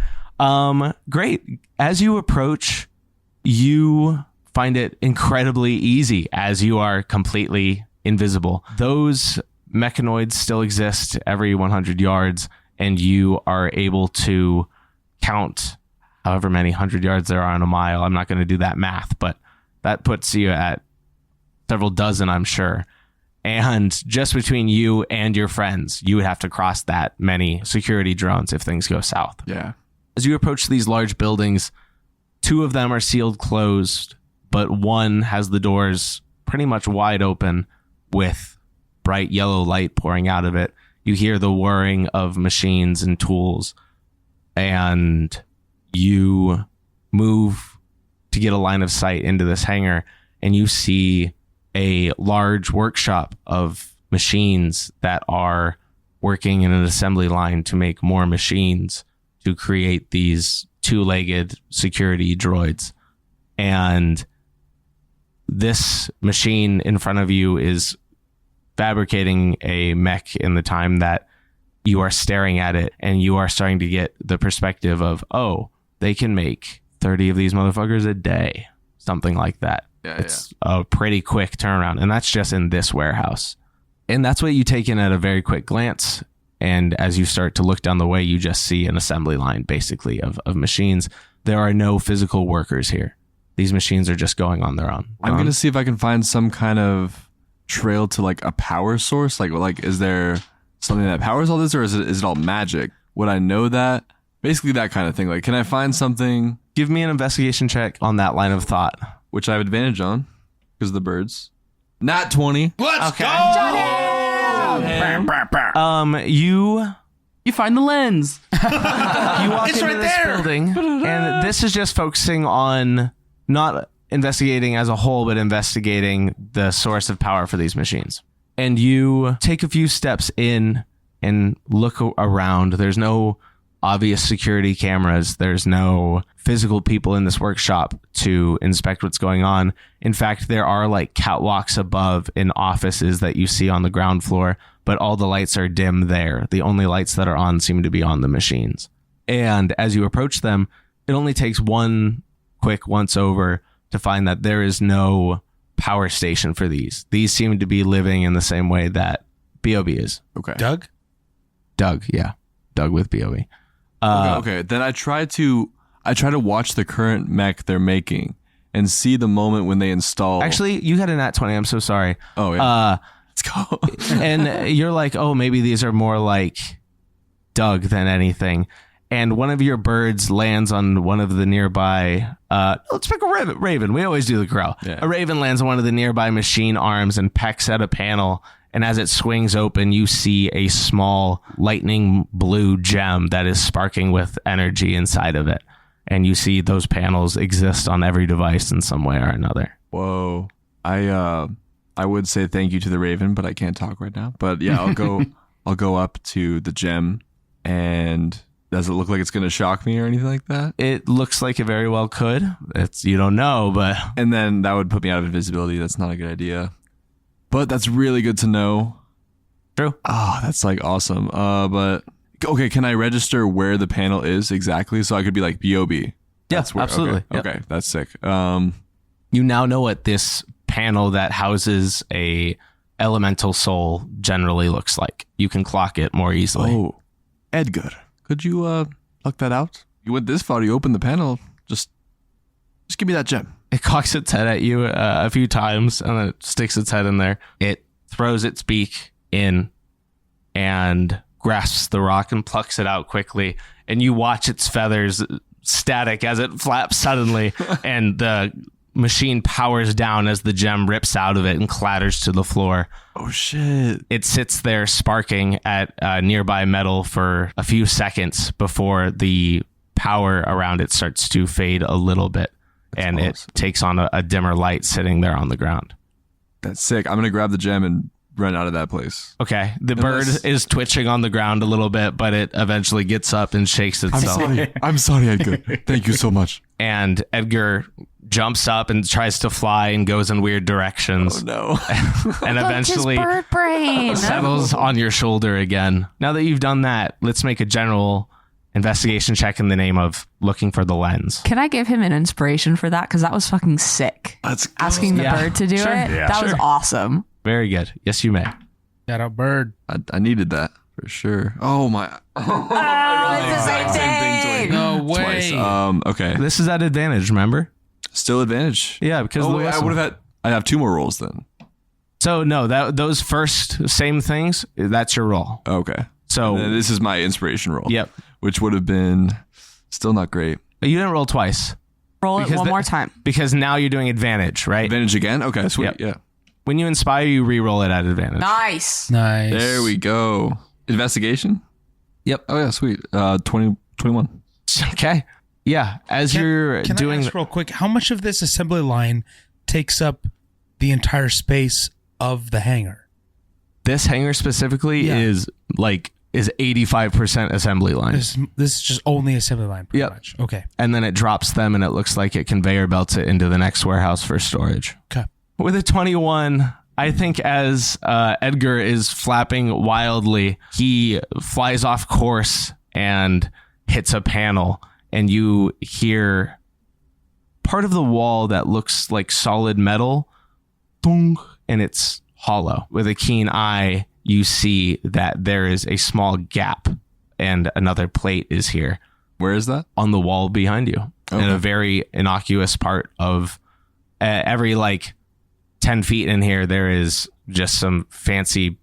[SPEAKER 1] Great. As you approach, you find it incredibly easy as you are completely invisible. Those mechanoids still exist every 100 yards, and you are able to count however many 100 yards there are on a mile. I'm not going to do that math, but that puts you at several dozen, I'm sure. And just between you and your friends, you would have to cross that many security drones if things go south.
[SPEAKER 2] Yeah.
[SPEAKER 1] As you approach these large buildings, 2 of them are sealed closed, but one has the doors pretty much wide open with bright yellow light pouring out of it. You hear the whirring of machines and tools, and you move to get a line of sight into this hangar, and you see a large workshop of machines that are working in an assembly line to make more machines to create these 2-legged security droids. And this machine in front of you is fabricating a mech in the time that you are staring at it and you are starting to get the perspective of, oh, they can make 30 of these motherfuckers a day, something like that. It's a pretty quick turnaround, and that's just in this warehouse. And that's what you take in at a very quick glance. And as you start to look down the way, you just see an assembly line, basically, of machines. There are no physical workers here. These machines are just going on their own.
[SPEAKER 2] I'm going to see if I can find some kind of trail to like a power source. Like, is there something that powers all this, or is it all magic? Would I know that? Basically that kind of thing. Like, can I find something?
[SPEAKER 1] Give me an investigation check on that line of thought.
[SPEAKER 2] Which I have advantage on because of the birds. Nat 20.
[SPEAKER 6] Let's go!
[SPEAKER 5] You find the lens.
[SPEAKER 1] You walk
[SPEAKER 6] It's
[SPEAKER 1] into
[SPEAKER 6] right
[SPEAKER 1] this
[SPEAKER 6] there.
[SPEAKER 1] building, and this is just focusing on not investigating as a whole, but investigating the source of power for these machines. And you take a few steps in and look around. There's no obvious security cameras. There's no physical people in this workshop to inspect what's going on. In fact, there are like catwalks above in offices that you see on the ground floor, but all the lights are dim there. The only lights that are on seem to be on the machines. And as you approach them, it only takes one quick once over to find that there is no power station for these. These seem to be living in the same way that B.O.B. is.
[SPEAKER 2] Okay.
[SPEAKER 6] Doug?
[SPEAKER 1] Doug, yeah. Doug with B.O.B.
[SPEAKER 2] Okay. Then I try to watch the current mech they're making and see the moment when they install.
[SPEAKER 1] Actually, you had a nat 20. I'm so sorry.
[SPEAKER 2] Oh, yeah. Let's go.
[SPEAKER 1] And you're like, oh, maybe these are more like Doug than anything. And one of your birds lands on one of the nearby. Let's pick a raven. We always do the crow.
[SPEAKER 2] Yeah.
[SPEAKER 1] A raven lands on one of the nearby machine arms and pecks at a panel. And as it swings open, you see a small lightning blue gem that is sparking with energy inside of it. And you see those panels exist on every device in some way or another.
[SPEAKER 2] Whoa. I would say thank you to the raven, but I can't talk right now. But yeah, I'll go up to the gem. And does it look like it's going to shock me or anything like that?
[SPEAKER 1] It looks like it very well could. You don't know, but
[SPEAKER 2] And then that would put me out of invisibility. That's not a good idea. But that's really good to know.
[SPEAKER 1] True.
[SPEAKER 2] Oh, that's like awesome. But okay, can I register where the panel is exactly so I could be like B.O.B.?
[SPEAKER 1] Yes,
[SPEAKER 2] where,
[SPEAKER 1] absolutely.
[SPEAKER 2] Okay,
[SPEAKER 1] Yep.
[SPEAKER 2] okay, that's sick.
[SPEAKER 1] You now know what this panel that houses a elemental soul generally looks like. You can clock it more easily.
[SPEAKER 2] Oh, Edgar, could you pluck that out? You went this far. You opened the panel. Just give me that gem.
[SPEAKER 1] It cocks its head at you a few times and then it sticks its head in there. It throws its beak in and grasps the rock and plucks it out quickly. And you watch its feathers static as it flaps suddenly and the machine powers down as the gem rips out of it and clatters to the floor.
[SPEAKER 2] Oh shit!
[SPEAKER 1] It sits there sparking at nearby metal for a few seconds before the power around it starts to fade a little bit. And
[SPEAKER 2] awesome.
[SPEAKER 1] It takes on a dimmer light sitting there on the ground.
[SPEAKER 2] That's sick. I'm gonna grab the gem and run out of that place.
[SPEAKER 1] Okay. The bird is twitching on the ground a little bit, but it eventually gets up and shakes itself.
[SPEAKER 2] I'm sorry, Edgar. Thank you so much.
[SPEAKER 1] And Edgar jumps up and tries to fly and goes in weird directions.
[SPEAKER 2] Oh no!
[SPEAKER 1] And eventually
[SPEAKER 4] bird brain.
[SPEAKER 1] settles on your shoulder again. Now that you've done that, let's make a general investigation check in the name of looking for the lens.
[SPEAKER 4] Can I give him an inspiration for that? Because that was fucking sick.
[SPEAKER 2] Let's go.
[SPEAKER 4] Asking the
[SPEAKER 1] Yeah.
[SPEAKER 4] bird to do
[SPEAKER 1] Sure.
[SPEAKER 4] it.
[SPEAKER 3] Yeah.
[SPEAKER 4] That was awesome.
[SPEAKER 1] Very good. Yes, you may.
[SPEAKER 6] Got a bird.
[SPEAKER 2] I needed that for sure. Oh my!
[SPEAKER 4] It's the same thing.
[SPEAKER 6] No
[SPEAKER 2] Twice.
[SPEAKER 6] way.
[SPEAKER 2] Okay.
[SPEAKER 1] This is at advantage, remember?
[SPEAKER 2] Still advantage.
[SPEAKER 1] Yeah, because
[SPEAKER 2] Oh
[SPEAKER 1] of the
[SPEAKER 2] wait, I
[SPEAKER 1] whistle.
[SPEAKER 2] would have had. I have 2 more rolls then.
[SPEAKER 1] So no, those first same things, that's your roll.
[SPEAKER 2] Okay.
[SPEAKER 1] So
[SPEAKER 2] And then this is my inspiration roll.
[SPEAKER 1] Yep.
[SPEAKER 2] Which would have been still not great.
[SPEAKER 1] You didn't roll twice
[SPEAKER 4] Roll it
[SPEAKER 1] Because
[SPEAKER 4] one
[SPEAKER 1] the-
[SPEAKER 4] more time.
[SPEAKER 1] because now you're doing advantage, right?
[SPEAKER 2] Advantage again? Okay, sweet.
[SPEAKER 1] Yep.
[SPEAKER 2] Yeah.
[SPEAKER 1] When you inspire, you re-roll it at advantage.
[SPEAKER 4] Nice.
[SPEAKER 6] Nice.
[SPEAKER 2] There we go. Investigation?
[SPEAKER 1] Yep.
[SPEAKER 2] Oh yeah, sweet. 21.
[SPEAKER 1] Okay. Yeah. As you're
[SPEAKER 6] Can
[SPEAKER 1] doing
[SPEAKER 6] I ask real quick, how much of this assembly line takes up the entire space of the hangar?
[SPEAKER 1] this hangar specifically
[SPEAKER 6] Yeah.
[SPEAKER 1] is 85% assembly line.
[SPEAKER 6] This is just only assembly line, pretty
[SPEAKER 1] Yep.
[SPEAKER 6] much. Okay.
[SPEAKER 1] And then it drops them and it looks like it conveyor belts it into the next warehouse for storage.
[SPEAKER 6] Okay.
[SPEAKER 1] With a 21, I think as Edgar is flapping wildly, he flies off course and hits a panel, and you hear part of the wall that looks like solid metal, thunk, and it's hollow. With a keen eye, you see that there is a small gap, and another plate is here.
[SPEAKER 2] Where is that?
[SPEAKER 1] On the wall behind you, in a very innocuous part of every 10 feet in here. There is just some fancy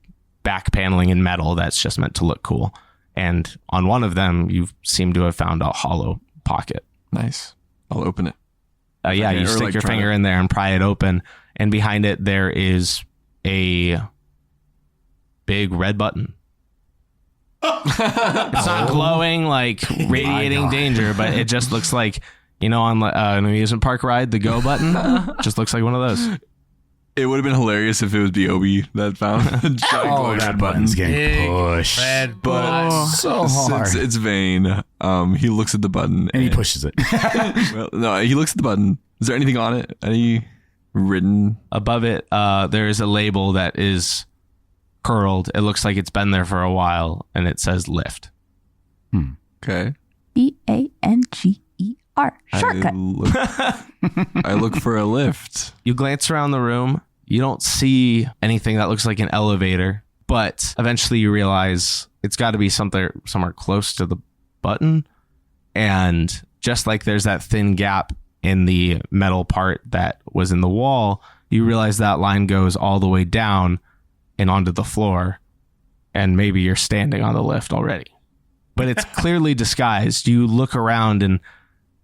[SPEAKER 1] back paneling in metal that's just meant to look cool. And on one of them, you seem to have found a hollow pocket.
[SPEAKER 2] Nice. I'll open it.
[SPEAKER 1] Yeah, you stick your finger in there and pry it open. And behind it, there is a big red button. It's not glowing, radiating danger, but it just looks like, on an amusement park ride, the go button. Just looks like one of those.
[SPEAKER 2] It would have been hilarious if it was B.O.B. that found the giant glowing
[SPEAKER 3] that
[SPEAKER 2] red
[SPEAKER 3] button's
[SPEAKER 2] button.
[SPEAKER 3] getting pushed.
[SPEAKER 6] Red
[SPEAKER 2] But
[SPEAKER 3] so hard.
[SPEAKER 2] since it's Vane, he looks at the button
[SPEAKER 3] And he pushes it.
[SPEAKER 2] Well, no, he looks at the button. Is there anything on it? Any written?
[SPEAKER 1] Above it, there is a label that is curled. It looks like it's been there for a while, and it says lift.
[SPEAKER 2] Okay.
[SPEAKER 4] EANGER. Shortcut.
[SPEAKER 2] I look for a lift.
[SPEAKER 1] You glance around the room. You don't see anything that looks like an elevator, but eventually you realize it's got to be somewhere close to the button. And just like there's that thin gap in the metal part that was in the wall, you realize that line goes all the way down and onto the floor. And maybe you're standing on the lift already. But it's clearly disguised. You look around, and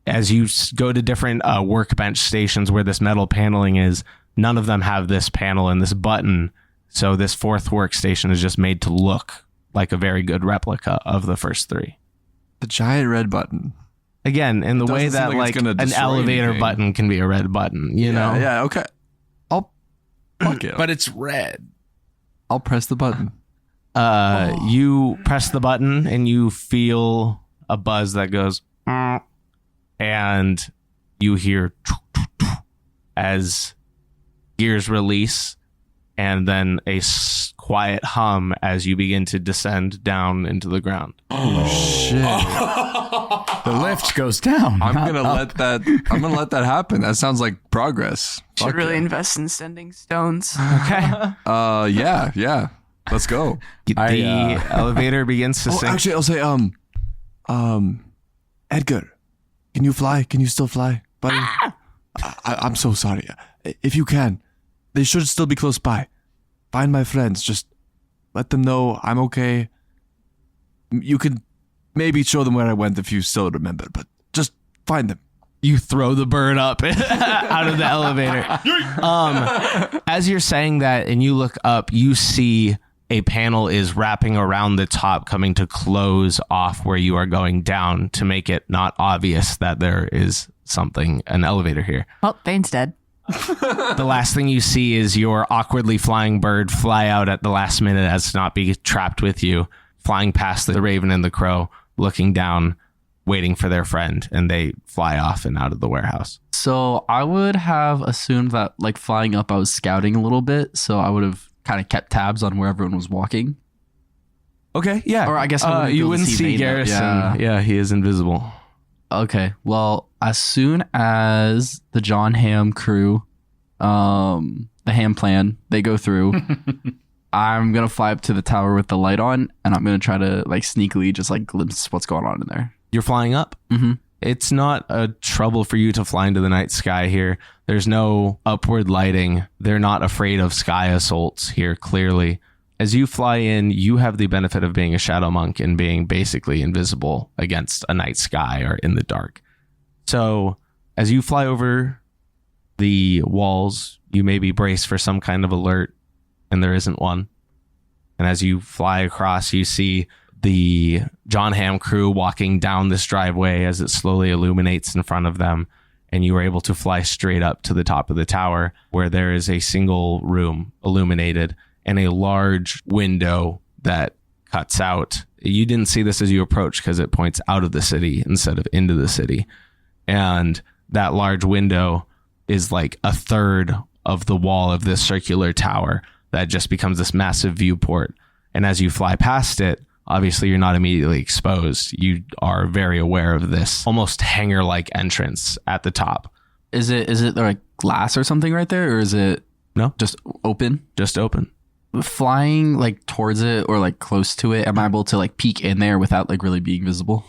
[SPEAKER 1] as you go to different workbench stations where this metal paneling is, none of them have this panel and this button. So this fourth workstation is just made to look like a very good replica of the first three.
[SPEAKER 2] The giant red button.
[SPEAKER 1] Again, in the way
[SPEAKER 2] doesn't seem
[SPEAKER 1] that
[SPEAKER 2] like it's gonna
[SPEAKER 1] an
[SPEAKER 2] destroy
[SPEAKER 1] elevator
[SPEAKER 2] anything.
[SPEAKER 1] button can be a red button, you know?
[SPEAKER 2] Yeah, okay. I'll fuck it.
[SPEAKER 6] But it's red.
[SPEAKER 2] I'll press the button.
[SPEAKER 1] You press the button and you feel a buzz that goes, and you hear as gears release, and then a quiet hum as you begin to descend down into the ground.
[SPEAKER 2] Oh shit.
[SPEAKER 3] The lift goes down.
[SPEAKER 2] I'm
[SPEAKER 3] not
[SPEAKER 2] gonna
[SPEAKER 3] up.
[SPEAKER 2] let that happen. That sounds like progress.
[SPEAKER 4] Should
[SPEAKER 2] Fuck
[SPEAKER 4] really
[SPEAKER 2] it.
[SPEAKER 4] invest in sending stones.
[SPEAKER 1] Okay.
[SPEAKER 2] Yeah. Let's go.
[SPEAKER 1] The elevator begins to sink.
[SPEAKER 2] Actually, I'll say, Edgar, can you fly? Can you still fly, buddy? I'm so sorry. If you can, they should still be close by. Find my friends. Just let them know I'm okay. You can maybe show them where I went if you still remember, but just find them.
[SPEAKER 1] You throw the bird up out of the elevator. As you're saying that and you look up, you see a panel is wrapping around the top, coming to close off where you are going down to make it not obvious that there is an elevator here.
[SPEAKER 4] Well, Vane's dead.
[SPEAKER 1] The last thing you see is your awkwardly flying bird fly out at the last minute as to not be trapped with you, flying past the raven and the crow, looking down, waiting for their friend, and they fly off and out of the warehouse.
[SPEAKER 5] So I would have assumed that flying up, I was scouting a little bit. So I would have kind of kept tabs on where everyone was walking.
[SPEAKER 1] Okay, yeah.
[SPEAKER 5] Or I guess I wouldn't be
[SPEAKER 1] you
[SPEAKER 5] able to
[SPEAKER 1] wouldn't
[SPEAKER 5] see
[SPEAKER 1] see
[SPEAKER 5] Vane, though.
[SPEAKER 1] Garrison. Yeah, he is invisible.
[SPEAKER 5] Okay. Well, as soon as the John Ham crew, the Ham plan, they go through, I'm going to fly up to the tower with the light on, and I'm going to try to sneakily just glimpse what's going on in there.
[SPEAKER 1] You're flying up?
[SPEAKER 5] Mm-hmm.
[SPEAKER 1] It's not a trouble for you to fly into the night sky here. There's no upward lighting. They're not afraid of sky assaults here, clearly. As you fly in, you have the benefit of being a shadow monk and being basically invisible against a night sky or in the dark. So as you fly over the walls, you may be braced for some kind of alert, and there isn't one. And as you fly across, you see the John Ham crew walking down this driveway as it slowly illuminates in front of them. And you are able to fly straight up to the top of the tower, where there is a single room illuminated and a large window that cuts out. You didn't see this as you approach because it points out of the city instead of into the city. And that large window is a third of the wall of this circular tower that just becomes this massive viewport. And as you fly past it, obviously you're not immediately exposed. You are very aware of this almost hangar-like entrance at the top.
[SPEAKER 5] Is it like glass or something right there, or is it
[SPEAKER 1] No,
[SPEAKER 5] just open?
[SPEAKER 1] just open.
[SPEAKER 5] Flying like towards it or like close to it, am I able to like peek in there without like really being visible?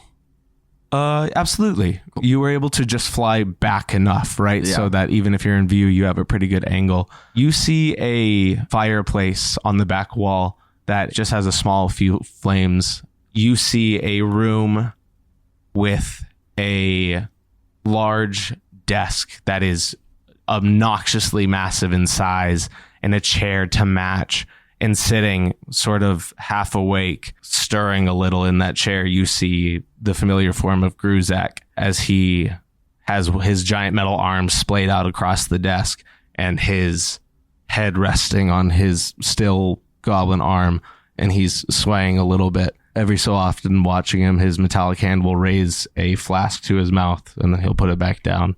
[SPEAKER 1] Absolutely. You were able to just fly back enough, right?
[SPEAKER 5] Yeah.
[SPEAKER 1] So that even if you're in view, you have a pretty good angle. You see a fireplace on the back wall that just has a small few flames. You see a room with a large desk that is obnoxiously massive in size and a chair to match. And sitting sort of half awake, stirring a little in that chair, you see the familiar form of Gruzzak as he has his giant metal arms splayed out across the desk and his head resting on his still goblin arm, and he's swaying a little bit. Every so often, watching him, his metallic hand will raise a flask to his mouth, and then he'll put it back down.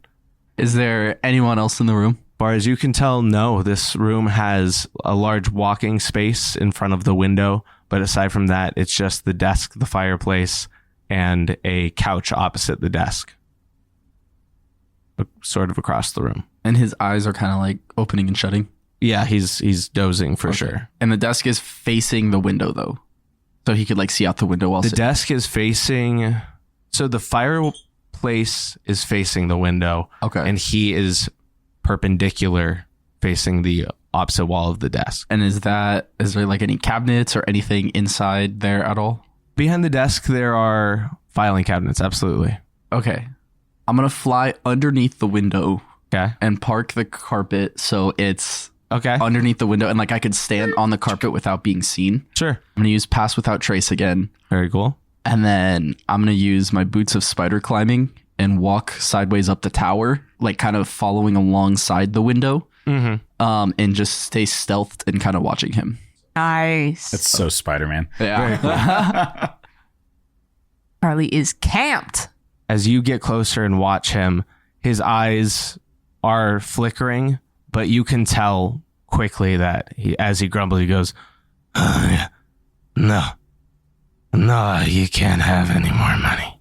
[SPEAKER 5] Is there anyone else in the room?
[SPEAKER 1] Far as you can tell, no. This room has a large walking space in front of the window, but aside from that, it's just the desk, the fireplace, and a couch opposite the desk, sort of across the room.
[SPEAKER 5] And his eyes are kind of like opening and shutting.
[SPEAKER 1] Yeah, he's dozing for
[SPEAKER 5] Okay.
[SPEAKER 1] sure.
[SPEAKER 5] And the desk is facing the window though, so he could like see out the window while
[SPEAKER 1] The
[SPEAKER 5] sitting.
[SPEAKER 1] desk is facing, so the fireplace is facing the window,
[SPEAKER 5] Okay.
[SPEAKER 1] and he is perpendicular facing the opposite wall of the desk.
[SPEAKER 5] And is there like any cabinets or anything inside there at all?
[SPEAKER 1] Behind the desk, there are filing cabinets, absolutely.
[SPEAKER 5] Okay. I'm going to fly underneath the window
[SPEAKER 1] Okay.
[SPEAKER 5] and park the carpet so it's
[SPEAKER 1] Okay.
[SPEAKER 5] underneath the window and like I could stand on the carpet without being seen.
[SPEAKER 1] Sure.
[SPEAKER 5] I'm going to use Pass Without Trace again.
[SPEAKER 1] Very cool.
[SPEAKER 5] And then I'm going to use my boots of spider climbing and walk sideways up the tower, like kind of following alongside the window, and just stay stealthed and kind of watching him.
[SPEAKER 4] Nice.
[SPEAKER 3] That's so Spider-Man.
[SPEAKER 5] Yeah.
[SPEAKER 4] Charlie is camped.
[SPEAKER 1] As you get closer and watch him, his eyes are flickering, but you can tell quickly that as he grumbles, he goes, no, you can't have any more money.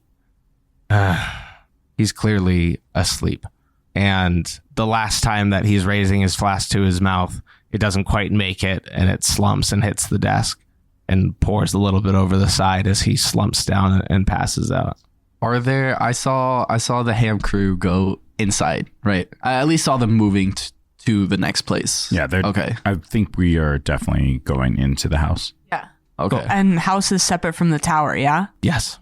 [SPEAKER 1] He's clearly asleep. And the last time that he's raising his flask to his mouth, it doesn't quite make it, and it slumps and hits the desk and pours a little bit over the side as he slumps down and passes out.
[SPEAKER 5] Are there? I saw the ham crew go inside, right? I at least saw them moving to the next place.
[SPEAKER 3] Yeah, they're
[SPEAKER 5] okay.
[SPEAKER 3] I think we are definitely going into the house.
[SPEAKER 4] Yeah.
[SPEAKER 5] Okay.
[SPEAKER 4] And house is separate from the tower, yeah?
[SPEAKER 1] Yes.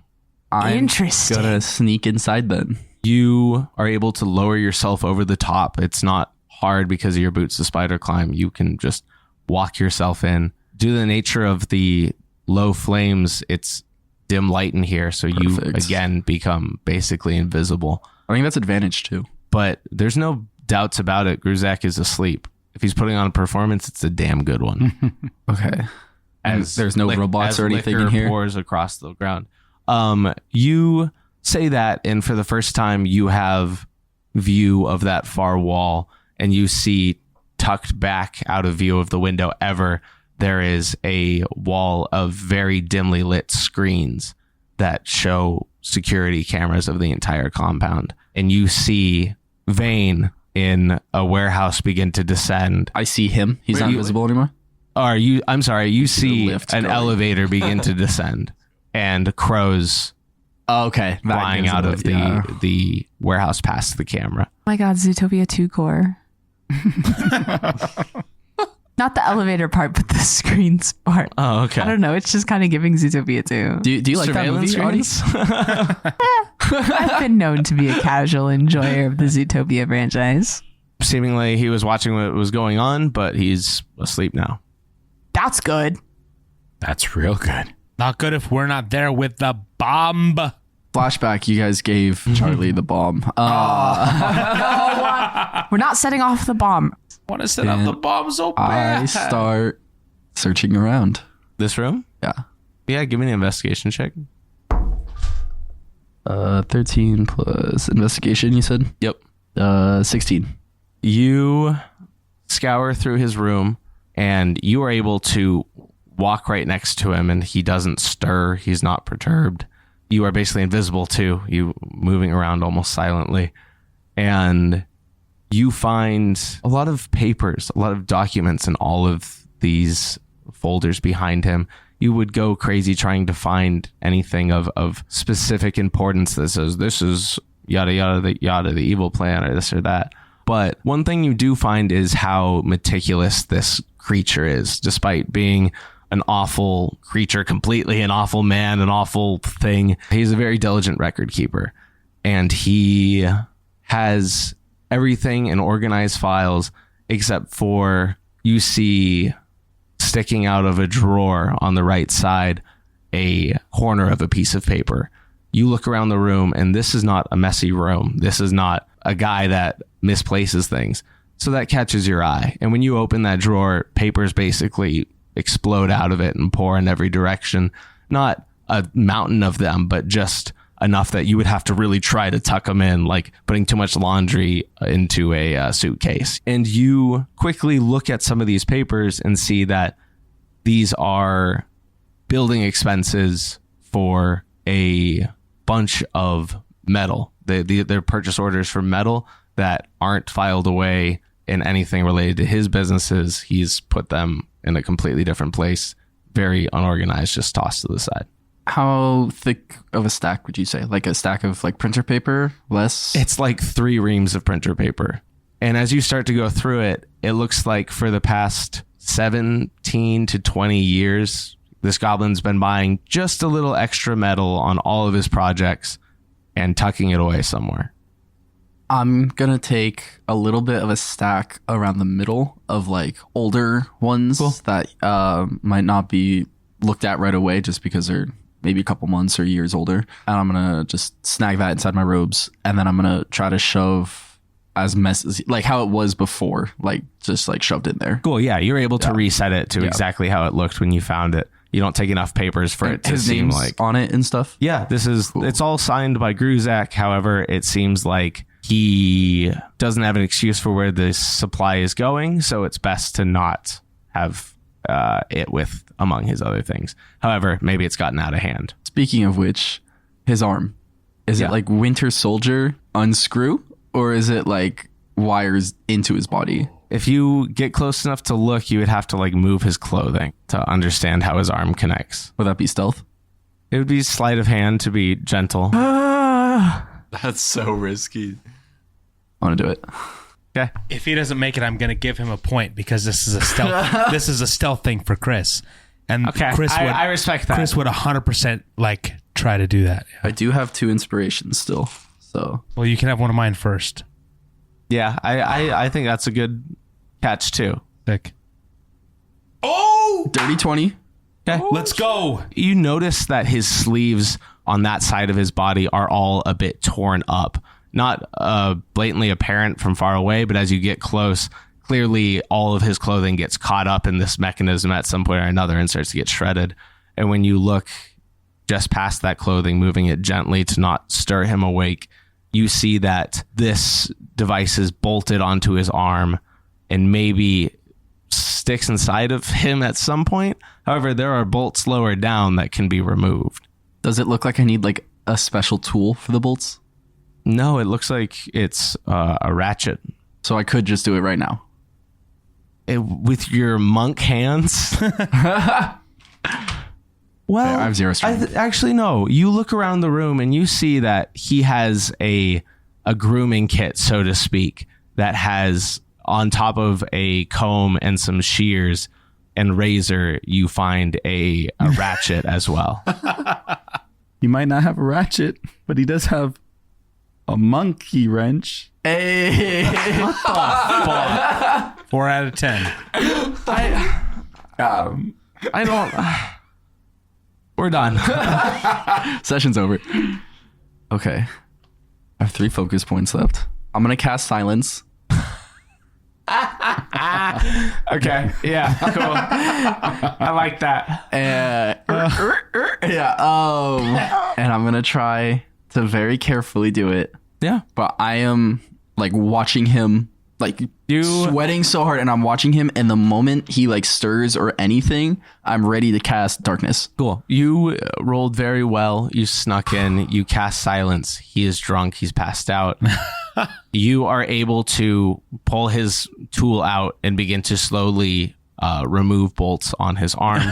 [SPEAKER 5] I'm
[SPEAKER 4] Interesting.
[SPEAKER 5] gonna sneak inside then.
[SPEAKER 1] You are able to lower yourself over the top. It's not hard because of your boots to spider climb. You can just walk yourself in. Due to the nature of the low flames, it's dim light in here, so you
[SPEAKER 5] Perfect.
[SPEAKER 1] again become basically invisible.
[SPEAKER 5] I think that's advantage too.
[SPEAKER 1] But there's no doubts about it. Gruzzak is asleep. If he's putting on a performance, it's a damn good one.
[SPEAKER 5] Okay. And there's no robots
[SPEAKER 1] as
[SPEAKER 5] or anything
[SPEAKER 1] liquor
[SPEAKER 5] in here.
[SPEAKER 1] Pours across the ground. You say that, and for the first time, you have view of that far wall, and you see tucked back out of view of the window ever, there is a wall of very dimly lit screens that show security cameras of the entire compound. And you see Vane in a warehouse begin to descend.
[SPEAKER 5] I see him. He's not visible anymore.
[SPEAKER 1] Or I'm sorry, you see
[SPEAKER 5] lift
[SPEAKER 1] an
[SPEAKER 5] going.
[SPEAKER 1] elevator begin to descend, and crows
[SPEAKER 5] Oh, okay. That
[SPEAKER 1] flying
[SPEAKER 5] gives
[SPEAKER 1] out
[SPEAKER 5] it
[SPEAKER 1] of
[SPEAKER 5] a- yeah.
[SPEAKER 1] the warehouse past the camera.
[SPEAKER 4] Oh my god, Zootopia 2 core. Not the elevator part, but the screens part.
[SPEAKER 1] Oh, okay.
[SPEAKER 4] I don't know. It's just kind of giving Zootopia 2.
[SPEAKER 5] Do you like that movie, Artie?
[SPEAKER 4] I've been known to be a casual enjoyer of the Zootopia franchise.
[SPEAKER 1] Seemingly he was watching what was going on, but he's asleep now.
[SPEAKER 4] That's good.
[SPEAKER 3] That's real good.
[SPEAKER 6] Not good if we're not there with the bomb.
[SPEAKER 5] Flashback, you guys gave Charlie the bomb.
[SPEAKER 4] We're not setting off the bomb.
[SPEAKER 6] Want to set up the bomb so
[SPEAKER 5] I
[SPEAKER 6] bad.
[SPEAKER 5] start searching around.
[SPEAKER 1] This room?
[SPEAKER 5] Yeah.
[SPEAKER 1] Yeah, give me an investigation check.
[SPEAKER 5] 13 plus investigation, you said?
[SPEAKER 1] Yep.
[SPEAKER 5] 16.
[SPEAKER 1] You scour through his room, and you are able to walk right next to him, and he doesn't stir. He's not perturbed. You are basically invisible too. You moving around almost silently, and you find a lot of papers, a lot of documents in all of these folders behind him. You would go crazy trying to find anything of specific importance that says this is yada yada yada, the evil plan, or this or that. But one thing you do find is how meticulous this creature is, despite being an awful creature completely, an awful man, an awful thing. He's a very diligent record keeper, and he has everything in organized files except for, you see sticking out of a drawer on the right side a corner of a piece of paper. You look around the room, and this is not a messy room. This is not a guy that misplaces things. So that catches your eye. And when you open that drawer, papers basically explode out of it and pour in every direction. Not a mountain of them, but just enough that you would have to really try to tuck them in, like putting too much laundry into a suitcase. And you quickly look at some of these papers and see that these are building expenses for a bunch of metal. They're purchase orders for metal that aren't filed away in anything related to his businesses. He's put them in a completely different place, very unorganized, just tossed to the side.
[SPEAKER 5] How thick of a stack would you say? Like a stack of like printer paper? Less?
[SPEAKER 1] It's like 3 reams of printer paper. And as you start to go through it, it looks like for the past 17 to 20 years, this goblin's been buying just a little extra metal on all of his projects and tucking it away somewhere.
[SPEAKER 5] I'm going to take a little bit of a stack around the middle of like older ones that might not be looked at right away just because they're maybe a couple months or years older. And I'm going to just snag that inside my robes. And then I'm going to try to shove as messy, like how it was before, like just like shoved in there.
[SPEAKER 1] Cool. Yeah. You're able to reset it to exactly how it looked when you found it. You don't take enough papers for it to seem like
[SPEAKER 5] on it and stuff.
[SPEAKER 1] Yeah. This is, It's all signed by Gruzzak. However, it seems like he doesn't have an excuse for where the supply is going. So it's best to not have it with among his other things. However, maybe it's gotten out of hand.
[SPEAKER 5] Speaking of which, his arm, is it like Winter Soldier unscrew, or is it like wires into his body?
[SPEAKER 1] If you get close enough to look, you would have to like move his clothing to understand how his arm connects.
[SPEAKER 5] Would that be stealth?
[SPEAKER 1] It would be sleight of hand to be gentle.
[SPEAKER 2] That's so risky.
[SPEAKER 5] I want to do it.
[SPEAKER 1] Okay.
[SPEAKER 6] If he doesn't make it, I'm going to give him a point because this is a stealth. This is a stealth thing for Chris, and
[SPEAKER 1] Okay,
[SPEAKER 6] Chris would,
[SPEAKER 1] I respect that.
[SPEAKER 6] Chris would 100% like try to do that.
[SPEAKER 5] I do have 2 inspirations still, so
[SPEAKER 6] Well, you can have one of mine first.
[SPEAKER 1] Yeah, I think that's a good catch too.
[SPEAKER 6] Sick.
[SPEAKER 5] dirty 20.
[SPEAKER 1] Okay.
[SPEAKER 6] Let's go.
[SPEAKER 1] You notice that his sleeves on that side of his body are all a bit torn up. Not blatantly apparent from far away, but as you get close, clearly all of his clothing gets caught up in this mechanism at some point or another and starts to get shredded. And when you look just past that clothing, moving it gently to not stir him awake, you see that this device is bolted onto his arm and maybe sticks inside of him at some point. However, there are bolts lower down that can be removed.
[SPEAKER 5] Does it look like I need like a special tool for the bolts?
[SPEAKER 1] No, it looks like it's a ratchet.
[SPEAKER 5] So I could just do it right now.
[SPEAKER 1] With your monk hands? Well,
[SPEAKER 5] I have 0 strength.
[SPEAKER 1] Actually, no. You look around the room and you see that he has a grooming kit, so to speak, that has on top of a comb and some shears and razor, you find a ratchet as well.
[SPEAKER 3] He might not have a ratchet, but he does have a monkey wrench.
[SPEAKER 5] Hey.
[SPEAKER 6] 4 out of 10.
[SPEAKER 1] I don't... We're done.
[SPEAKER 5] Session's over. Okay. I have 3 focus points left. I'm going to cast silence.
[SPEAKER 1] Okay. Yeah. Cool. I like that.
[SPEAKER 5] And I'm going to try to very carefully do it.
[SPEAKER 1] Yeah.
[SPEAKER 5] But I am like watching him like
[SPEAKER 1] You-
[SPEAKER 5] sweating so hard, and I'm watching him. And the moment he like stirs or anything, I'm ready to cast darkness.
[SPEAKER 1] Cool. You rolled very well. You snuck in. You cast silence. He is drunk. He's passed out. You are able to pull his tool out and begin to slowly remove bolts on his arm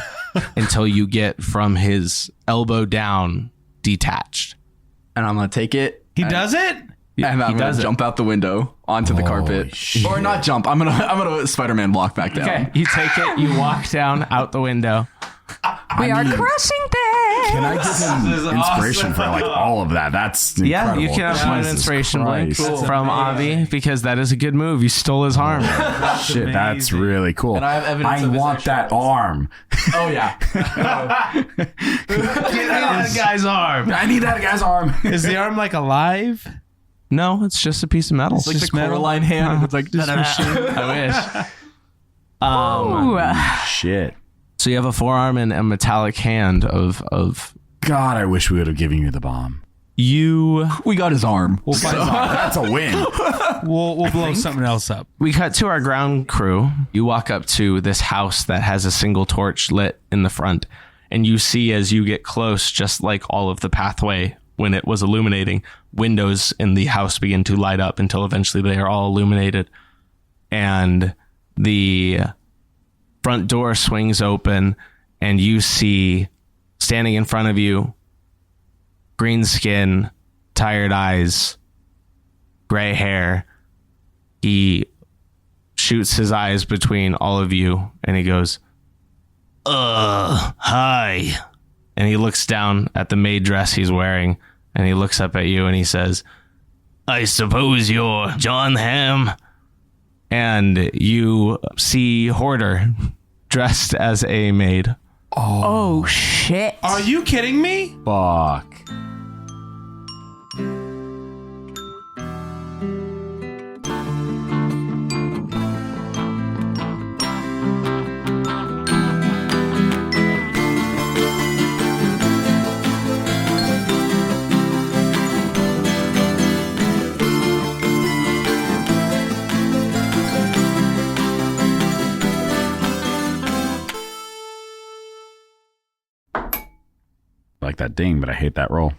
[SPEAKER 1] until you get from his elbow down detached.
[SPEAKER 5] And I'm gonna take it.
[SPEAKER 6] He does it?
[SPEAKER 5] And I'm gonna
[SPEAKER 1] does it.
[SPEAKER 5] jump out the window onto the carpet, or not jump. I'm gonna Spider-Man block back down.
[SPEAKER 1] Okay. You take it. You walk down out the window.
[SPEAKER 4] We are crushing things.
[SPEAKER 3] Can I give him inspiration for like all of that? That's
[SPEAKER 1] Yeah,
[SPEAKER 3] incredible.
[SPEAKER 1] you can have one
[SPEAKER 3] Jesus
[SPEAKER 1] inspiration blink
[SPEAKER 3] Christ.
[SPEAKER 1] from Avi because that is a good move. You stole his arm.
[SPEAKER 3] Shit, that's really cool.
[SPEAKER 5] And I have evidence
[SPEAKER 3] I
[SPEAKER 5] of his
[SPEAKER 3] want
[SPEAKER 5] extra
[SPEAKER 3] that arm.
[SPEAKER 5] Oh yeah.
[SPEAKER 1] Get that guy's arm.
[SPEAKER 3] I need that guy's arm.
[SPEAKER 6] Is the arm like alive?
[SPEAKER 1] No, it's just a piece of metal.
[SPEAKER 5] It's like the
[SPEAKER 6] just metal.
[SPEAKER 5] Coraline hand. It's like
[SPEAKER 1] I wish.
[SPEAKER 4] Ooh.
[SPEAKER 3] Shit.
[SPEAKER 1] So you have a forearm and a metallic hand of
[SPEAKER 3] God, I wish we would have given you the bomb.
[SPEAKER 1] you.
[SPEAKER 5] we got his arm.
[SPEAKER 3] That's a win.
[SPEAKER 6] We'll blow something else up.
[SPEAKER 1] We cut to our ground crew. You walk up to this house that has a single torch lit in the front, and you see as you get close, just like all of the pathway when it was illuminating, windows in the house begin to light up until eventually they are all illuminated. And the front door swings open, and you see standing in front of you, green skin, tired eyes, gray hair. He shoots his eyes between all of you, and he goes, hi. And he looks down at the maid dress he's wearing, and he looks up at you, and he says, I suppose you're John Hamm. And you see Hoarder dressed as a maid.
[SPEAKER 4] Oh shit.
[SPEAKER 6] Are you kidding me?
[SPEAKER 3] Fuck. Like that ding, but I hate that roll.